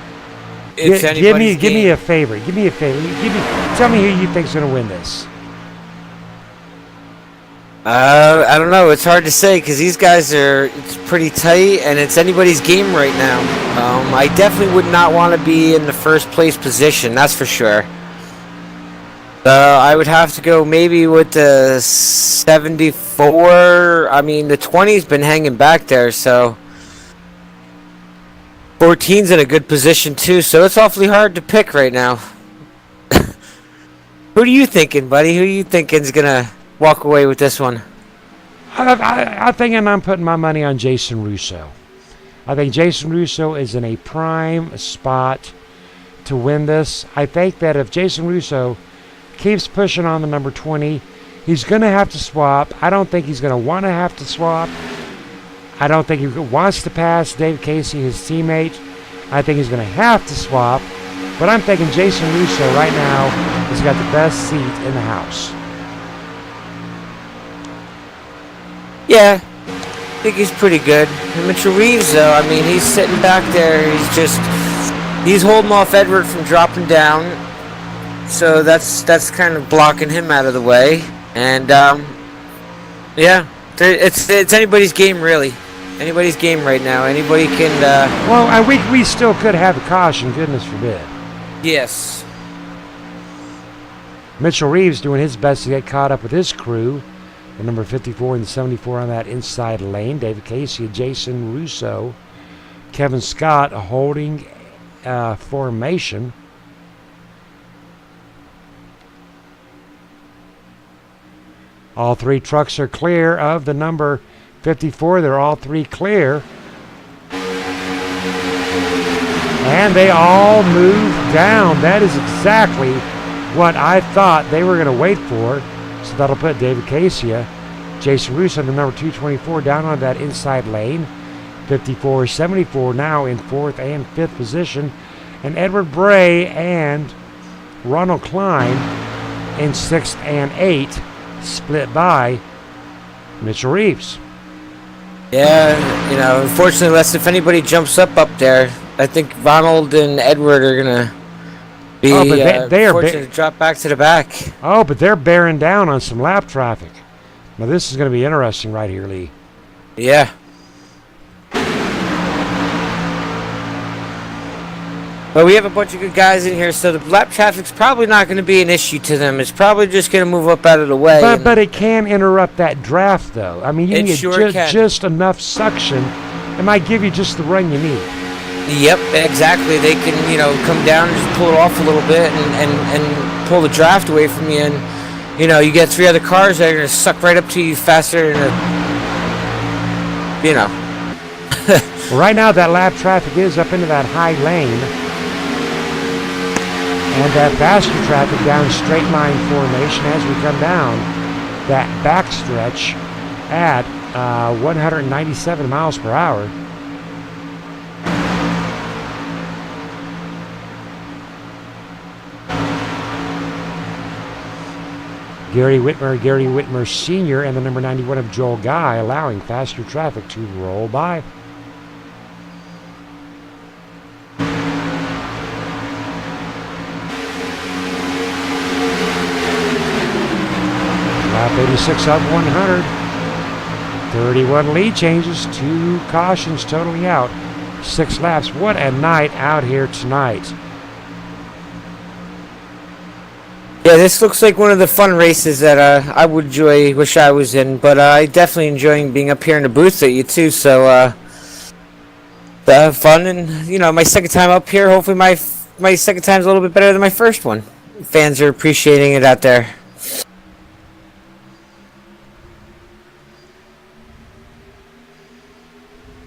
give me a favor. Tell me who you think's going to win this. I don't know. It's hard to say because these guys it's pretty tight, and it's anybody's game right now. I definitely would not want to be in the first place position, that's for sure. I would have to go maybe with the 74. I mean, the 20's been hanging back there, so 14's in a good position too, so it's awfully hard to pick right now. Who are you thinking, buddy? Who are you thinking's gonna walk away with this one? I'm thinking I'm putting my money on Jason Russo. I think Jason Russo is in a prime spot to win this. I think that if Jason Russo keeps pushing on the number 20, he's going to have to swap. I don't think he's going to want to have to swap. I don't think he wants to pass Dave Casey, his teammate. I think he's going to have to swap. But I'm thinking Jason Russo right now has got the best seat in the house. Yeah, I think he's pretty good. And Mitchell Reeves, though, I mean, he's sitting back there. He's holding off Edward from dropping down. So that's kind of blocking him out of the way. And, yeah, it's anybody's game, really. Anybody's game right now. Anybody can... Well, we still could have a caution, goodness forbid. Yes. Mitchell Reeves doing his best to get caught up with his crew. The number 54 and the 74 on that inside lane. David Casey, Jason Russo, Kevin Scott holding formation. All three trucks are clear of the number 54. They're all three clear. And they all move down. That is exactly what I thought they were going to wait for. So that'll put David Casey, Jason Russo, the number 224, down on that inside lane. 54, 74 now in 4th and 5th position. And Edward Bray and Ronald Klein in 6th and 8th, split by Mitchell Reeves. Yeah, unfortunately, Les, if anybody jumps up there, I think Ronald and Edward are going to be they are fortunate to drop back to the back. Oh, but they're bearing down on some lap traffic. Now, this is going to be interesting right here, Lee. Yeah. But we have a bunch of good guys in here, so the lap traffic's probably not going to be an issue to them. It's probably just going to move up out of the way. But it can interrupt that draft, though. I mean, you need just enough suction. It might give you just the run you need. Yep, exactly. They can, come down and just pull it off a little bit and pull the draft away from you. And, you get 3 other cars that are going to suck right up to you faster than Well, right now, that lap traffic is up into that high lane. And that faster traffic down straight line formation as we come down that backstretch at 197 miles per hour. Gary Whitmer Sr. and the number 91 of Joel Guy allowing faster traffic to roll by. Lap 86 of 100. 31 lead changes, 2 cautions totaling out. 6 laps. What a night out here tonight. Yeah, this looks like one of the fun races that I would wish I was in, but I definitely enjoying being up here in the booth at you too. So fun, and my second time up here. Hopefully, my second time's a little bit better than my first one. Fans are appreciating it out there.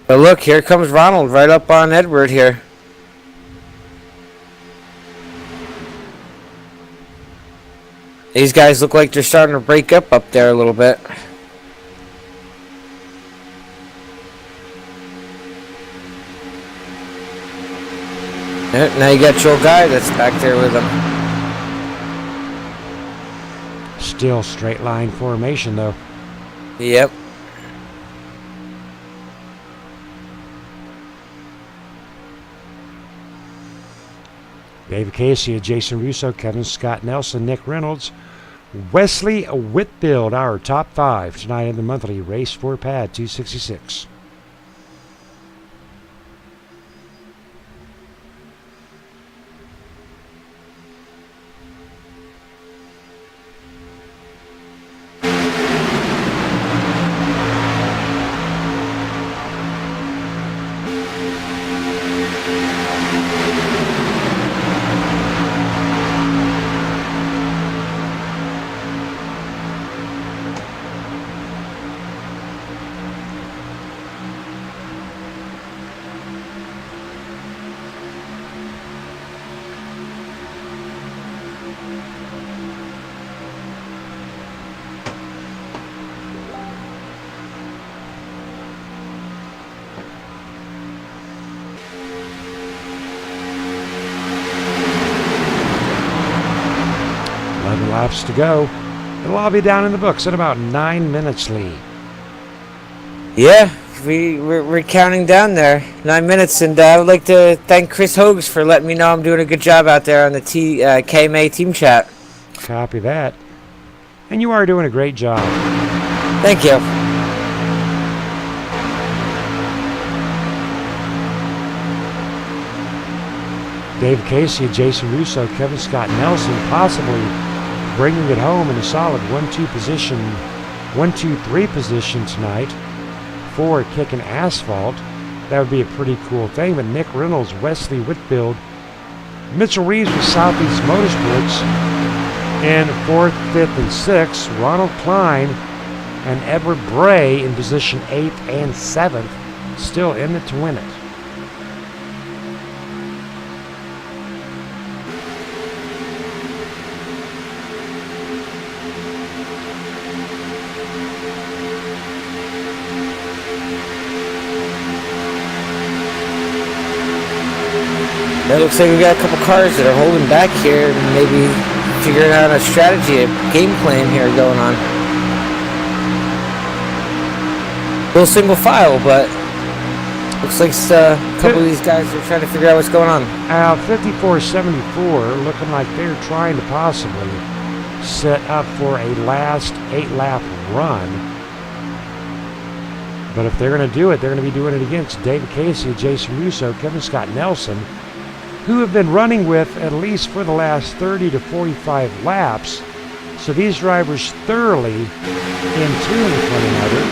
But look, here comes Ronald right up on Edward here. These guys look like they're starting to break up there a little bit. Now you got your guy that's back there with him. Still straight line formation though. Yep. David Casey, Jason Russo, Kevin Scott Nelson, Nick Reynolds, Wesley Whitfield, our top 5 tonight in the monthly race for Pad 266. Laps to go. It'll all be down in the books in about 9 minutes, Lee. Yeah, we're counting down there. 9 minutes, and I would like to thank Chris Hogues for letting me know I'm doing a good job out there on the KMA team chat. Copy that. And you are doing a great job. Thank you. Dave Casey, Jason Russo, Kevin Scott Nelson, possibly bringing it home in a solid 1-2 position, 1-2-3 position tonight for kicking asphalt. That would be a pretty cool thing. But Nick Reynolds, Wesley Whitfield, Mitchell Reeves with Southeast Motorsports in 4th, 5th, and 6th. Ronald Klein and Edward Bray in position 8th and 7th, still in it to win it. It looks like we got a couple cars that are holding back here and maybe figuring out a strategy, a game plan here going on. A little single file, but looks like a couple of these guys are trying to figure out what's going on. 54-74 looking like they're trying to possibly set up for a last 8-lap run. But if they're going to do it, they're going to be doing it against David Casey, Jason Russo, Kevin Scott Nelson, who have been running with at least for the last 30 to 45 laps. So these drivers thoroughly in tune with one another.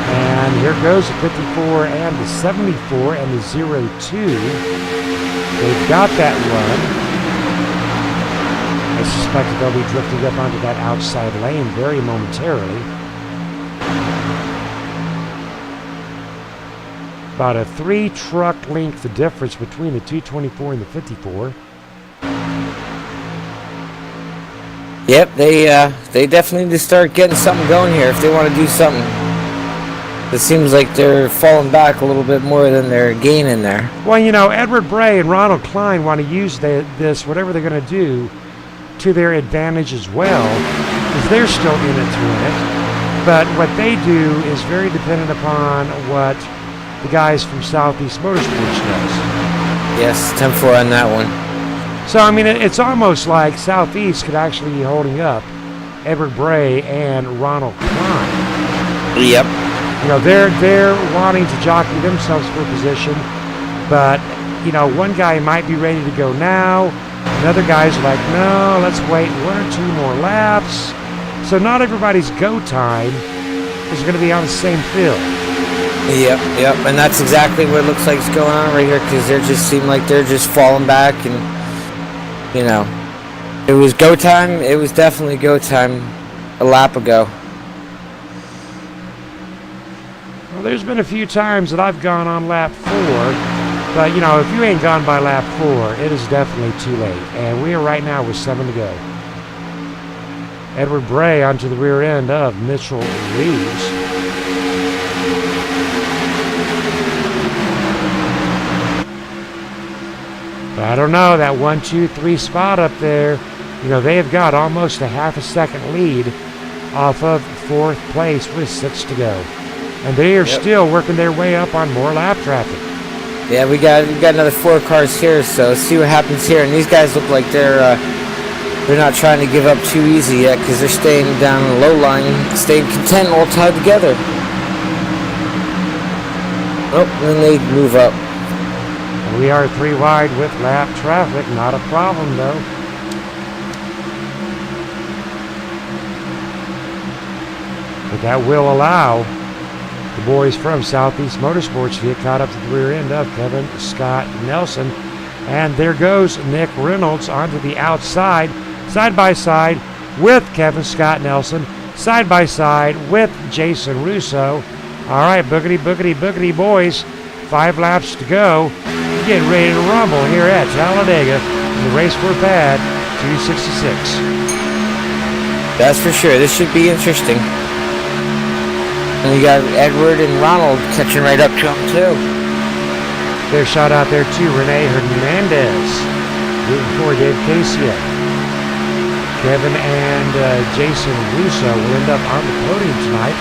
And here goes the 54 and the 74 and the 02. They've got that run. I suspect that they'll be drifting up onto that outside lane very momentarily. About a 3-truck length difference between the 224 and the 54. Yep, they definitely need to start getting something going here if they want to do something. It seems like they're falling back a little bit more than they're gaining there. Well, you know, Edward Bray and Ronald Klein want to use this, whatever they're going to do, to their advantage as well, because they're still in it to win it. But what they do is very dependent upon what the guys from Southeast Motorsports does. Yes, 10-4 on that one. So, I mean, it's almost like Southeast could actually be holding up Edward Bray and Ronald Klein. Yep. You know, they're wanting to jockey themselves for position, but, you know, one guy might be ready to go now. Another guy's like, no, let's wait 1 or 2 more laps. So not everybody's go time is going to be on the same field. Yep, and that's exactly what it looks like is going on right here, because they just seem like they're just falling back, and, you know, it was go time. It was definitely go time a lap ago. Well, there's been a few times that I've gone on lap 4, but, you know, if you ain't gone by lap 4, it is definitely too late, and we are right now with 7 to go. Edward Bray onto the rear end of Mitchell Reeves. But I don't know, that 1, 2, 3 spot up there, you know, they have got almost a half a second lead off of 4th place with 6 to go. And they are still working their way up on more lap traffic. Yeah, we got another 4 cars here, so let's see what happens here. And these guys look like they're not trying to give up too easy yet, because they're staying down in the low line, staying content, all tied together. Oh, and then they move up. We are 3 wide with lap traffic, not a problem though. But that will allow the boys from Southeast Motorsports to get caught up to the rear end of Kevin Scott Nelson. And there goes Nick Reynolds onto the outside, side by side with Kevin Scott Nelson, side by side with Jason Russo. All right, boogity, boogity, boogity, boys. 5 laps to go. We're getting ready to rumble here at Talladega in the Race for Pad 266. That's for sure. This should be interesting. And we got Edward and Ronald catching right up to him, too. Their shot out there to Rene Hernandez. Rooting for Dave Casey. Kevin and Jason Russo will end up on the podium tonight.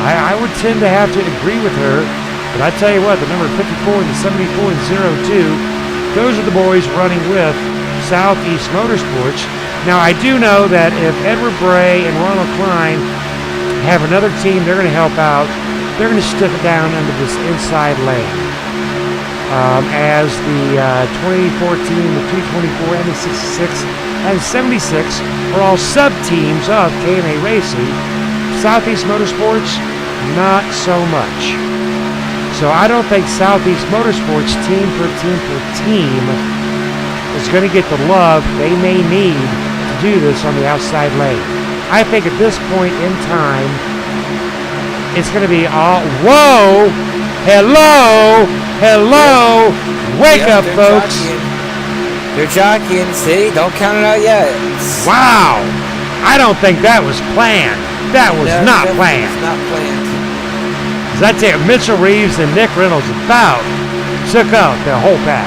I would tend to have to agree with her, but I tell you what, the number 54 and the 74 and 02, those are the boys running with Southeast Motorsports. Now, I do know that if Edward Bray and Ronald Klein have another team, they're going to help out. They're going to stick it down into this inside lane. As the 2014, the 224, and the 66 and 76 are all sub-teams of Kma Racing. Southeast Motorsports, not so much. So I don't think Southeast Motorsports team per team is going to get the love they may need to do this on the outside lane. I think at this point in time, it's going to be all, whoa, hello, wake up, folks. They're jockeying. See, don't count it out yet. Wow, I don't think that was planned. That was not planned. It's not planned. That's it. Mitchell Reeves and Nick Reynolds about took out the whole pack.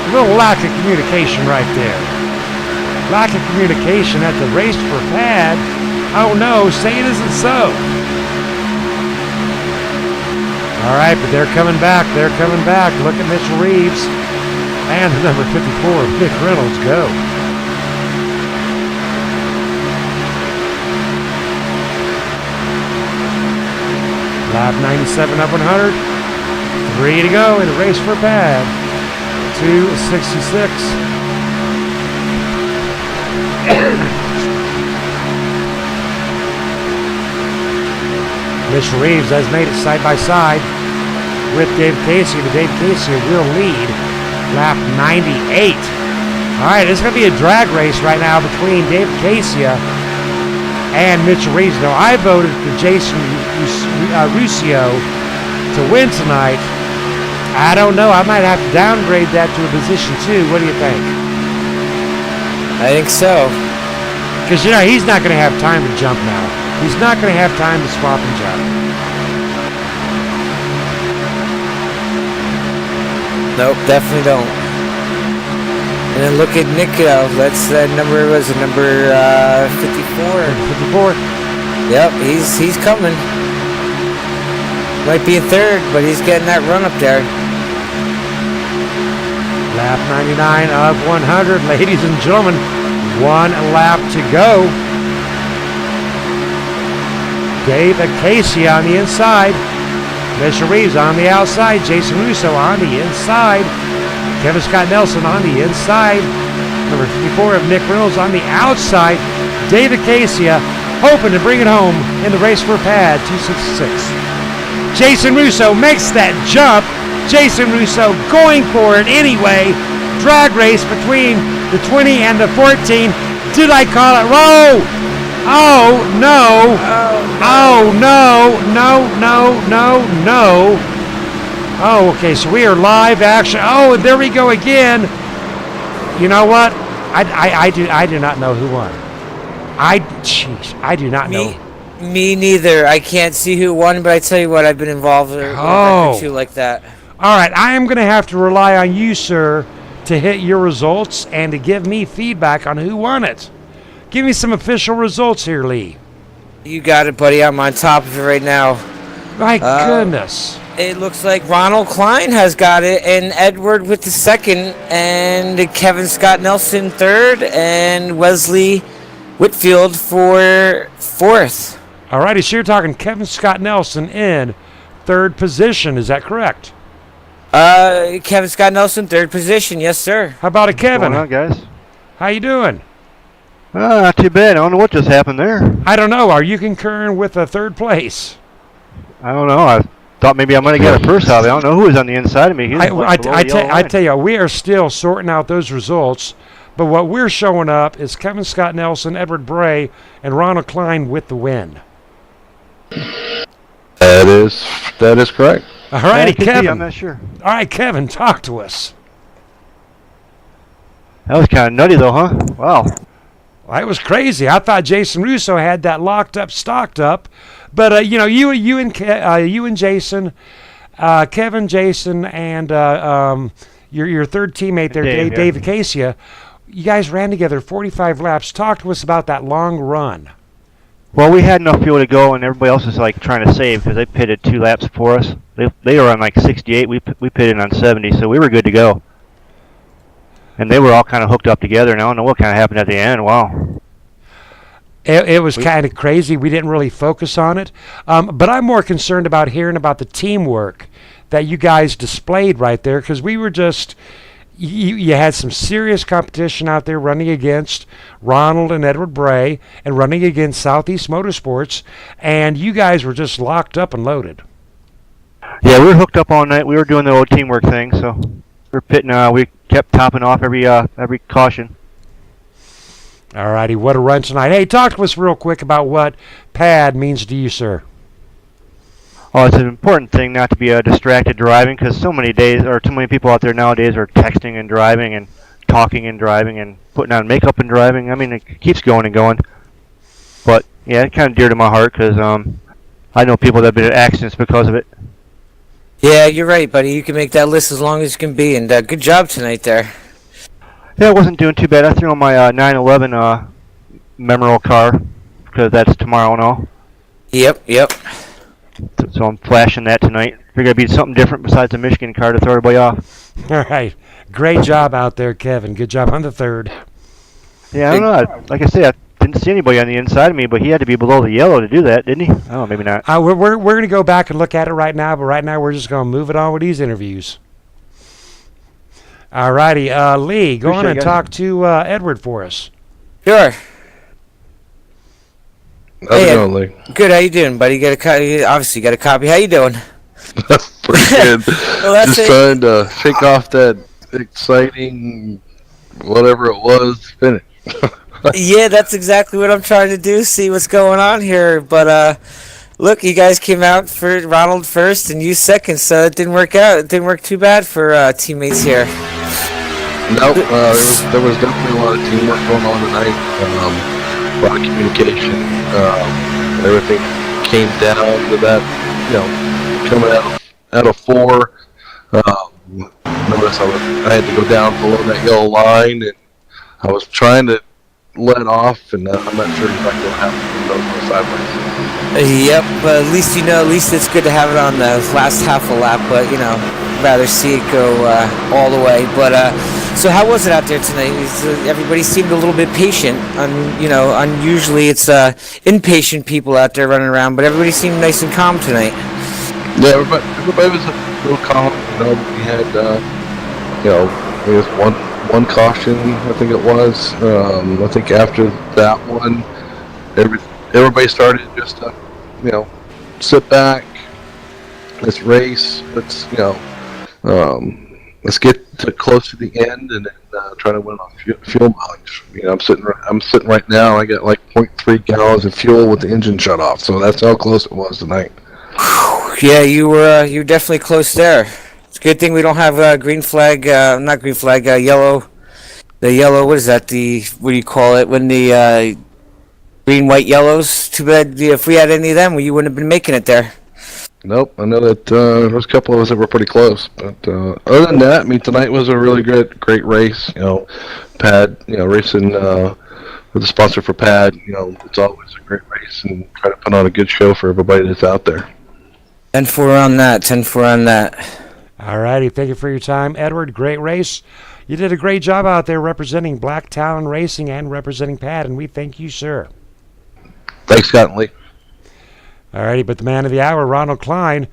A little lack of communication right there. Lack of communication at the race for Padd. Oh no, say it isn't so. All right, but they're coming back. They're coming back. Look at Mitchell Reeves and the number 54, Nick Reynolds, go. Lap 97 up 100. 3 to go in the race for Padd. 266. Mitchell Reeves has made it side by side with Dave Casey. The Dave Casey will lead lap 98. All right, it's going to be a drag race right now between Dave Casey and Mitchell Reeves. Now, I voted for Jason Ruscio to win tonight. I don't know. I might have to downgrade that to a position 2. What do you think? I think so. Because, he's not going to have time to jump now. He's not going to have time to swap and jump. Nope, definitely don't. And then look at Nico. That's number, was it number 54? 54. Yep, he's coming. Might be in third, but he's getting that run up there. Lap 99 of 100, ladies and gentlemen. 1 lap to go. Dave Casey on the inside. Mitchell Reeves on the outside. Jason Russo on the inside. Kevin Scott Nelson on the inside. Number 54 of Nick Reynolds on the outside. David Casey hoping to bring it home in the race for Padd 266. Jason Russo makes that jump. Jason Russo going for it anyway. Drag race between the 20 and the 14. Did I call it? Whoa! Oh, no. Oh, no. Oh, okay, so we are live action. Oh, there we go again. You know what? I do not know who won. I do not know. Me neither. I can't see who won, but I tell you what, I've been involved with a two like that. All right, I am going to have to rely on you, sir, to hit your results and to give me feedback on who won it. Give me some official results here, Lee. You got it, buddy. I'm on top of it right now. My goodness. It looks like Ronald Klein has got it, and Edward with the second, and Kevin Scott Nelson third, and Wesley Whitfield for fourth. All righty, so you're talking Kevin Scott Nelson in third position. Is that correct? Kevin Scott Nelson, third position. Yes, sir. How about a Kevin? What's going on, guys? How you doing? Not too bad. I don't know what just happened there. I don't know. Are you concurring with a third place? I don't know. I thought maybe I might have got a first out. I don't know who was on the inside of me. I tell you, we are still sorting out those results. But what we're showing up is Kevin Scott Nelson, Edward Bray, and Ronald Klein with the win. That is correct. All righty, Kevin. I'm not sure. All right, Kevin, talk to us. That was kind of nutty, though, huh? Wow. Well, that was crazy. I thought Jason Russo had that locked up, stocked up. But, you and Jason, Kevin, Jason, and your third teammate there, David Casey, you guys ran together 45 laps. Talk to us about that long run. Well, we had enough fuel to go, and everybody else was like trying to save because they pitted 2 laps for us. They were on like 68. We pitted on 70, so we were good to go. And they were all kind of hooked up together, and I don't know what kind of happened at the end. Wow. It was kind of crazy. We didn't really focus on it. But I'm more concerned about hearing about the teamwork that you guys displayed right there, because we were just, you had some serious competition out there running against Ronald and Edward Bray and running against Southeast Motorsports, and you guys were just locked up and loaded. Yeah, we were hooked up all night. We were doing the old teamwork thing, so we were pitting. We kept topping off every caution. All righty, what a run tonight. Hey, talk to us real quick about what pad means to you, sir. Oh, it's an important thing not to be distracted driving, because so many people out there nowadays are texting and driving and talking and driving and putting on makeup and driving. I mean, it keeps going and going. But yeah, it's kind of dear to my heart because I know people that have been in accidents because of it. Yeah, you're right, buddy. You can make that list as long as you can be, and good job tonight there. Yeah, I wasn't doing too bad. I threw on my 911 memorial car because that's tomorrow and all. Yep. So I'm flashing that tonight. Figured it'd be something different besides the Michigan car to throw everybody off. All right. Great job out there, Kevin. Good job on the third. Yeah, I don't know. Like I said, I didn't see anybody on the inside of me, but he had to be below the yellow to do that, didn't he? Oh, maybe not. We're going to go back and look at it right now, but right now we're just going to move it on with these interviews. All righty. Lee, go on and talk to Edward for us. Sure. How's it going, Lee? Good. How you doing, buddy? Obviously, you got a copy. How you doing? Pretty good. Well, Just trying to shake off that exciting whatever it was finish. Yeah, that's exactly what I'm trying to do. See what's going on here. But look, you guys came out for Ronald first and you second, so it didn't work out. It didn't work too bad for teammates here. Nope. There was definitely a lot of teamwork going on tonight. A lot of communication. Everything came down to that. Coming out of four. Notice I had to go down below that yellow line, and I was trying to let off, and I'm not sure exactly what happened when those were sideways. Yep, but at least it's good to have it on the last half a lap, but rather see it go all the way. But so how was it out there tonight? Everybody seemed a little bit patient. Usually it's impatient people out there running around, but everybody seemed nice and calm tonight. Yeah, everybody was a little calm. We had I guess one caution, I think it was. I think after that one, everybody started just to, sit back. Let's race. Let's get close to the end and then try to win off fuel mileage. I'm sitting right now. I got like 0.3 gallons of fuel with the engine shut off. So that's how close it was tonight. Yeah, you were definitely close there. It's a good thing we don't have yellow. The yellow, what is that? What do you call it? When the green, white, yellows. Too bad if we had any of them, you wouldn't have been making it there. Nope, I know that there was a couple of us that were pretty close. But other than that, tonight was a really great race. Pad, racing with the sponsor for Pad, it's always a great race and try to put on a good show for everybody that's out there. 10-4 on that. 10-4 on that. All righty. Thank you for your time, Edward. Great race. You did a great job out there representing Black Talon Racing and representing Pad, and we thank you, sir. Thanks, Scott and Lee. All righty, but the man of the hour, Ronald Klein.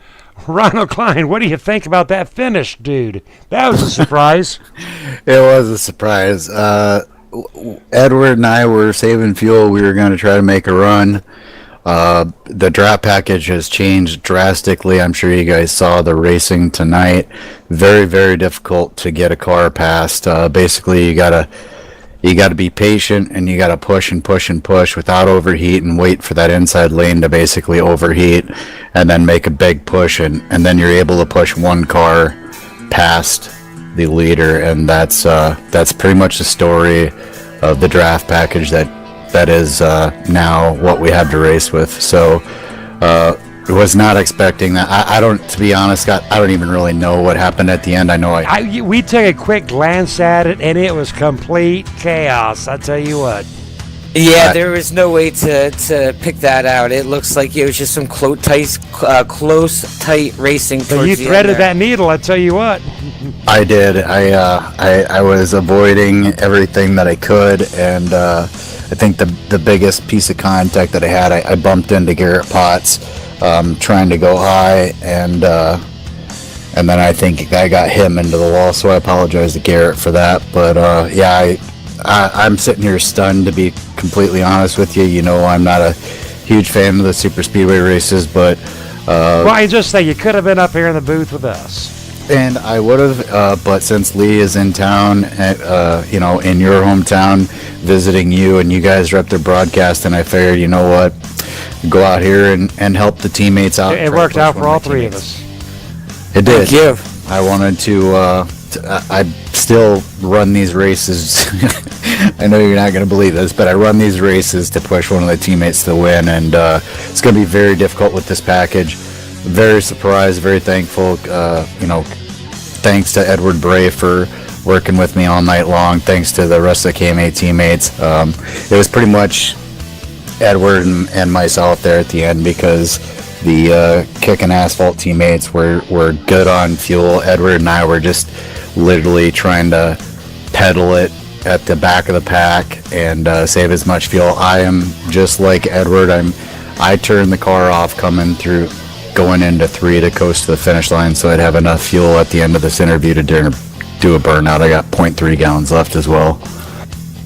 Ronald Klein, what do you think about that finish, dude? That was a surprise. It was a surprise. Edward and I were saving fuel. We were going to try to make a run. The draft package has changed drastically. I'm sure you guys saw the racing tonight. Very, very difficult to get a car past. Basically, you gotta be patient and you gotta push and push and push without overheat and wait for that inside lane to basically overheat and then make a big push and then you're able to push one car past the leader, and that's pretty much the story of the draft package that is now what we have to race with. So was not expecting that. I don't, to be honest, Scott, I don't even really know what happened at the end. I know we took a quick glance at it, and it was complete chaos. I tell you what. Yeah, there was no way to pick that out. It looks like it was just some close, tight racing. So you threaded that needle. I tell you what. I did. I was avoiding everything that I could, and I think the biggest piece of contact that I had, I bumped into Garrett Potts, trying to go high, and and then I think I got him into the wall. So I apologize to Garrett for that. But yeah, I'm sitting here stunned, to be completely honest with you. You know, I'm not a huge fan of the super speedway races, but well, I just say you could have been up here in the booth with us. and I would have, but since Lee is in town, you know, in your hometown, visiting you, and you guys are up there broadcasting, I figured, you know what, go out here and help the teammates out. It worked out for all three of us. It did. Thank you. I wanted to, I still run these races. I know you're not going to believe this, but I run these races to push one of the teammates to win, and it's going to be very difficult with this package. Very surprised, very thankful. You know, thanks to Edward Bray for working with me all night long. Thanks to the rest of the KMA teammates. It was pretty much Edward and myself there at the end, because the Kick and Asphalt teammates were good on fuel. Edward and I were just literally trying to pedal it at the back of the pack and save as much fuel. I am just like Edward. I turned the car off going into 3 to coast to the finish line, so I'd have enough fuel at the end of this interview to do a burnout. I got 0.3 gallons left as well.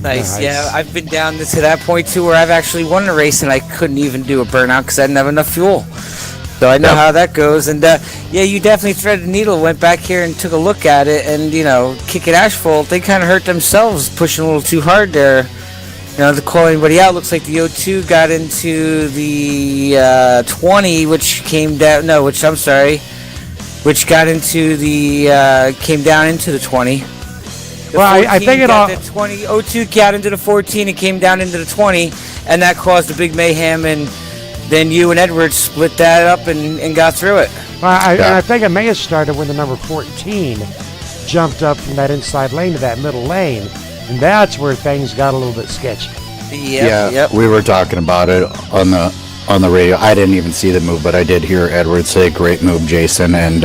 Nice. Yeah, I've been down to that point too, where I've actually won a race and I couldn't even do a burnout because I didn't have enough fuel. So I know how that goes. And yeah, you definitely threaded the needle. Went back here and took a look at it, and you know, Kick and Asphalt, they kind of hurt themselves pushing a little too hard there. You know, to call anybody out, looks like the O2 got into the 20, which came down. No, which I'm sorry, which got into the came down into the 20. The Well, I think it all. the 20. O2 got into the 14 and came down into the 20, and that caused a big mayhem. And then you and Edward split that up and got through it. Well, I think it may have started when the number 14 jumped up from that inside lane to that middle lane, and that's where things got a little bit sketchy. Yep. We were talking about it on the radio. I didn't even see the move, but I did hear Edward say, "Great move, Jason." And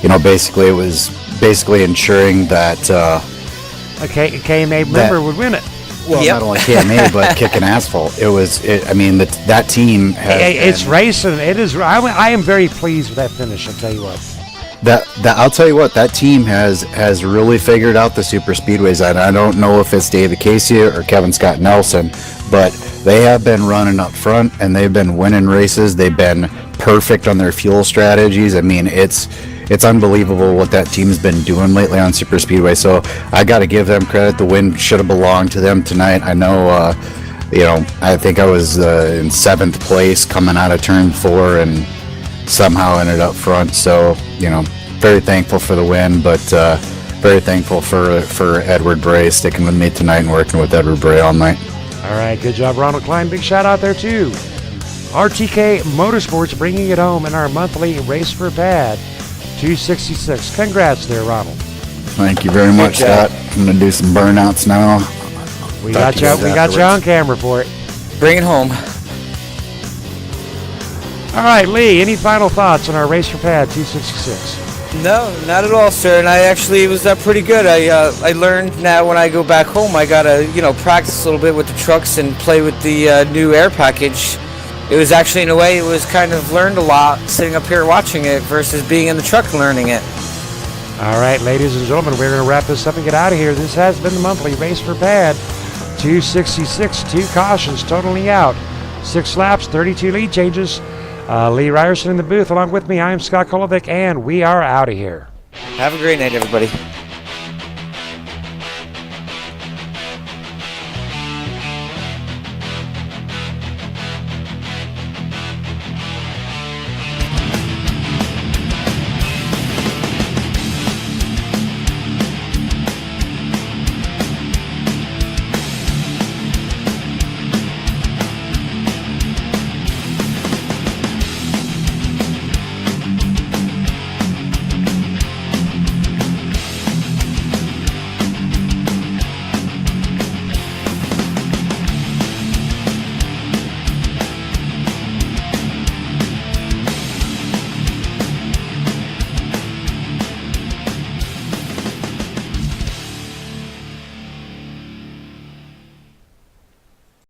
you know, basically, it was ensuring that Okay, KMA member would win it. well, not only KMA but Kick and Asphalt. I mean, that team has. It's racing. It is. I am very pleased with that finish. I'll tell you what. I'll tell you what, that team has really figured out the super speedways. And I don't know if it's David Casey or Kevin Scott Nelson, but they have been running up front and they've been winning races. They've been perfect on their fuel strategies. I mean, it's unbelievable what that team's been doing lately on super speedway. So I got to give them credit. The win should have belonged to them tonight. I know, you know, I think I was in 7th place coming out of turn 4 and somehow ended up front. So, you know, very thankful for the win, but very thankful for Edward Bray sticking with me tonight and working with Edward Bray all night. All right, good job, Ronald Klein. Big shout out there too. RTK Motorsports bringing it home in our monthly Race for Pad 266. Congrats there, Ronald. Thank you very much, Scott. I'm gonna do some burnouts now. We got you on camera for it. Bring it home. All right, Lee, any final thoughts on our Race for Pad 266? No, not at all, sir. And it was pretty good. I learned now when I go back home, I gotta practice a little bit with the trucks and play with the new air package. It was actually, in a way, it was kind of learned a lot sitting up here watching it versus being in the truck and learning it. All right, ladies and gentlemen, we're going to wrap this up and get out of here. This has been the monthly Race for Pad 266. 2 cautions, totally out. 6 laps, 32 lead changes. Lee Ryerson in the booth. Along with me, I am Scott Kolovic, and we are out of here. Have a great night, everybody.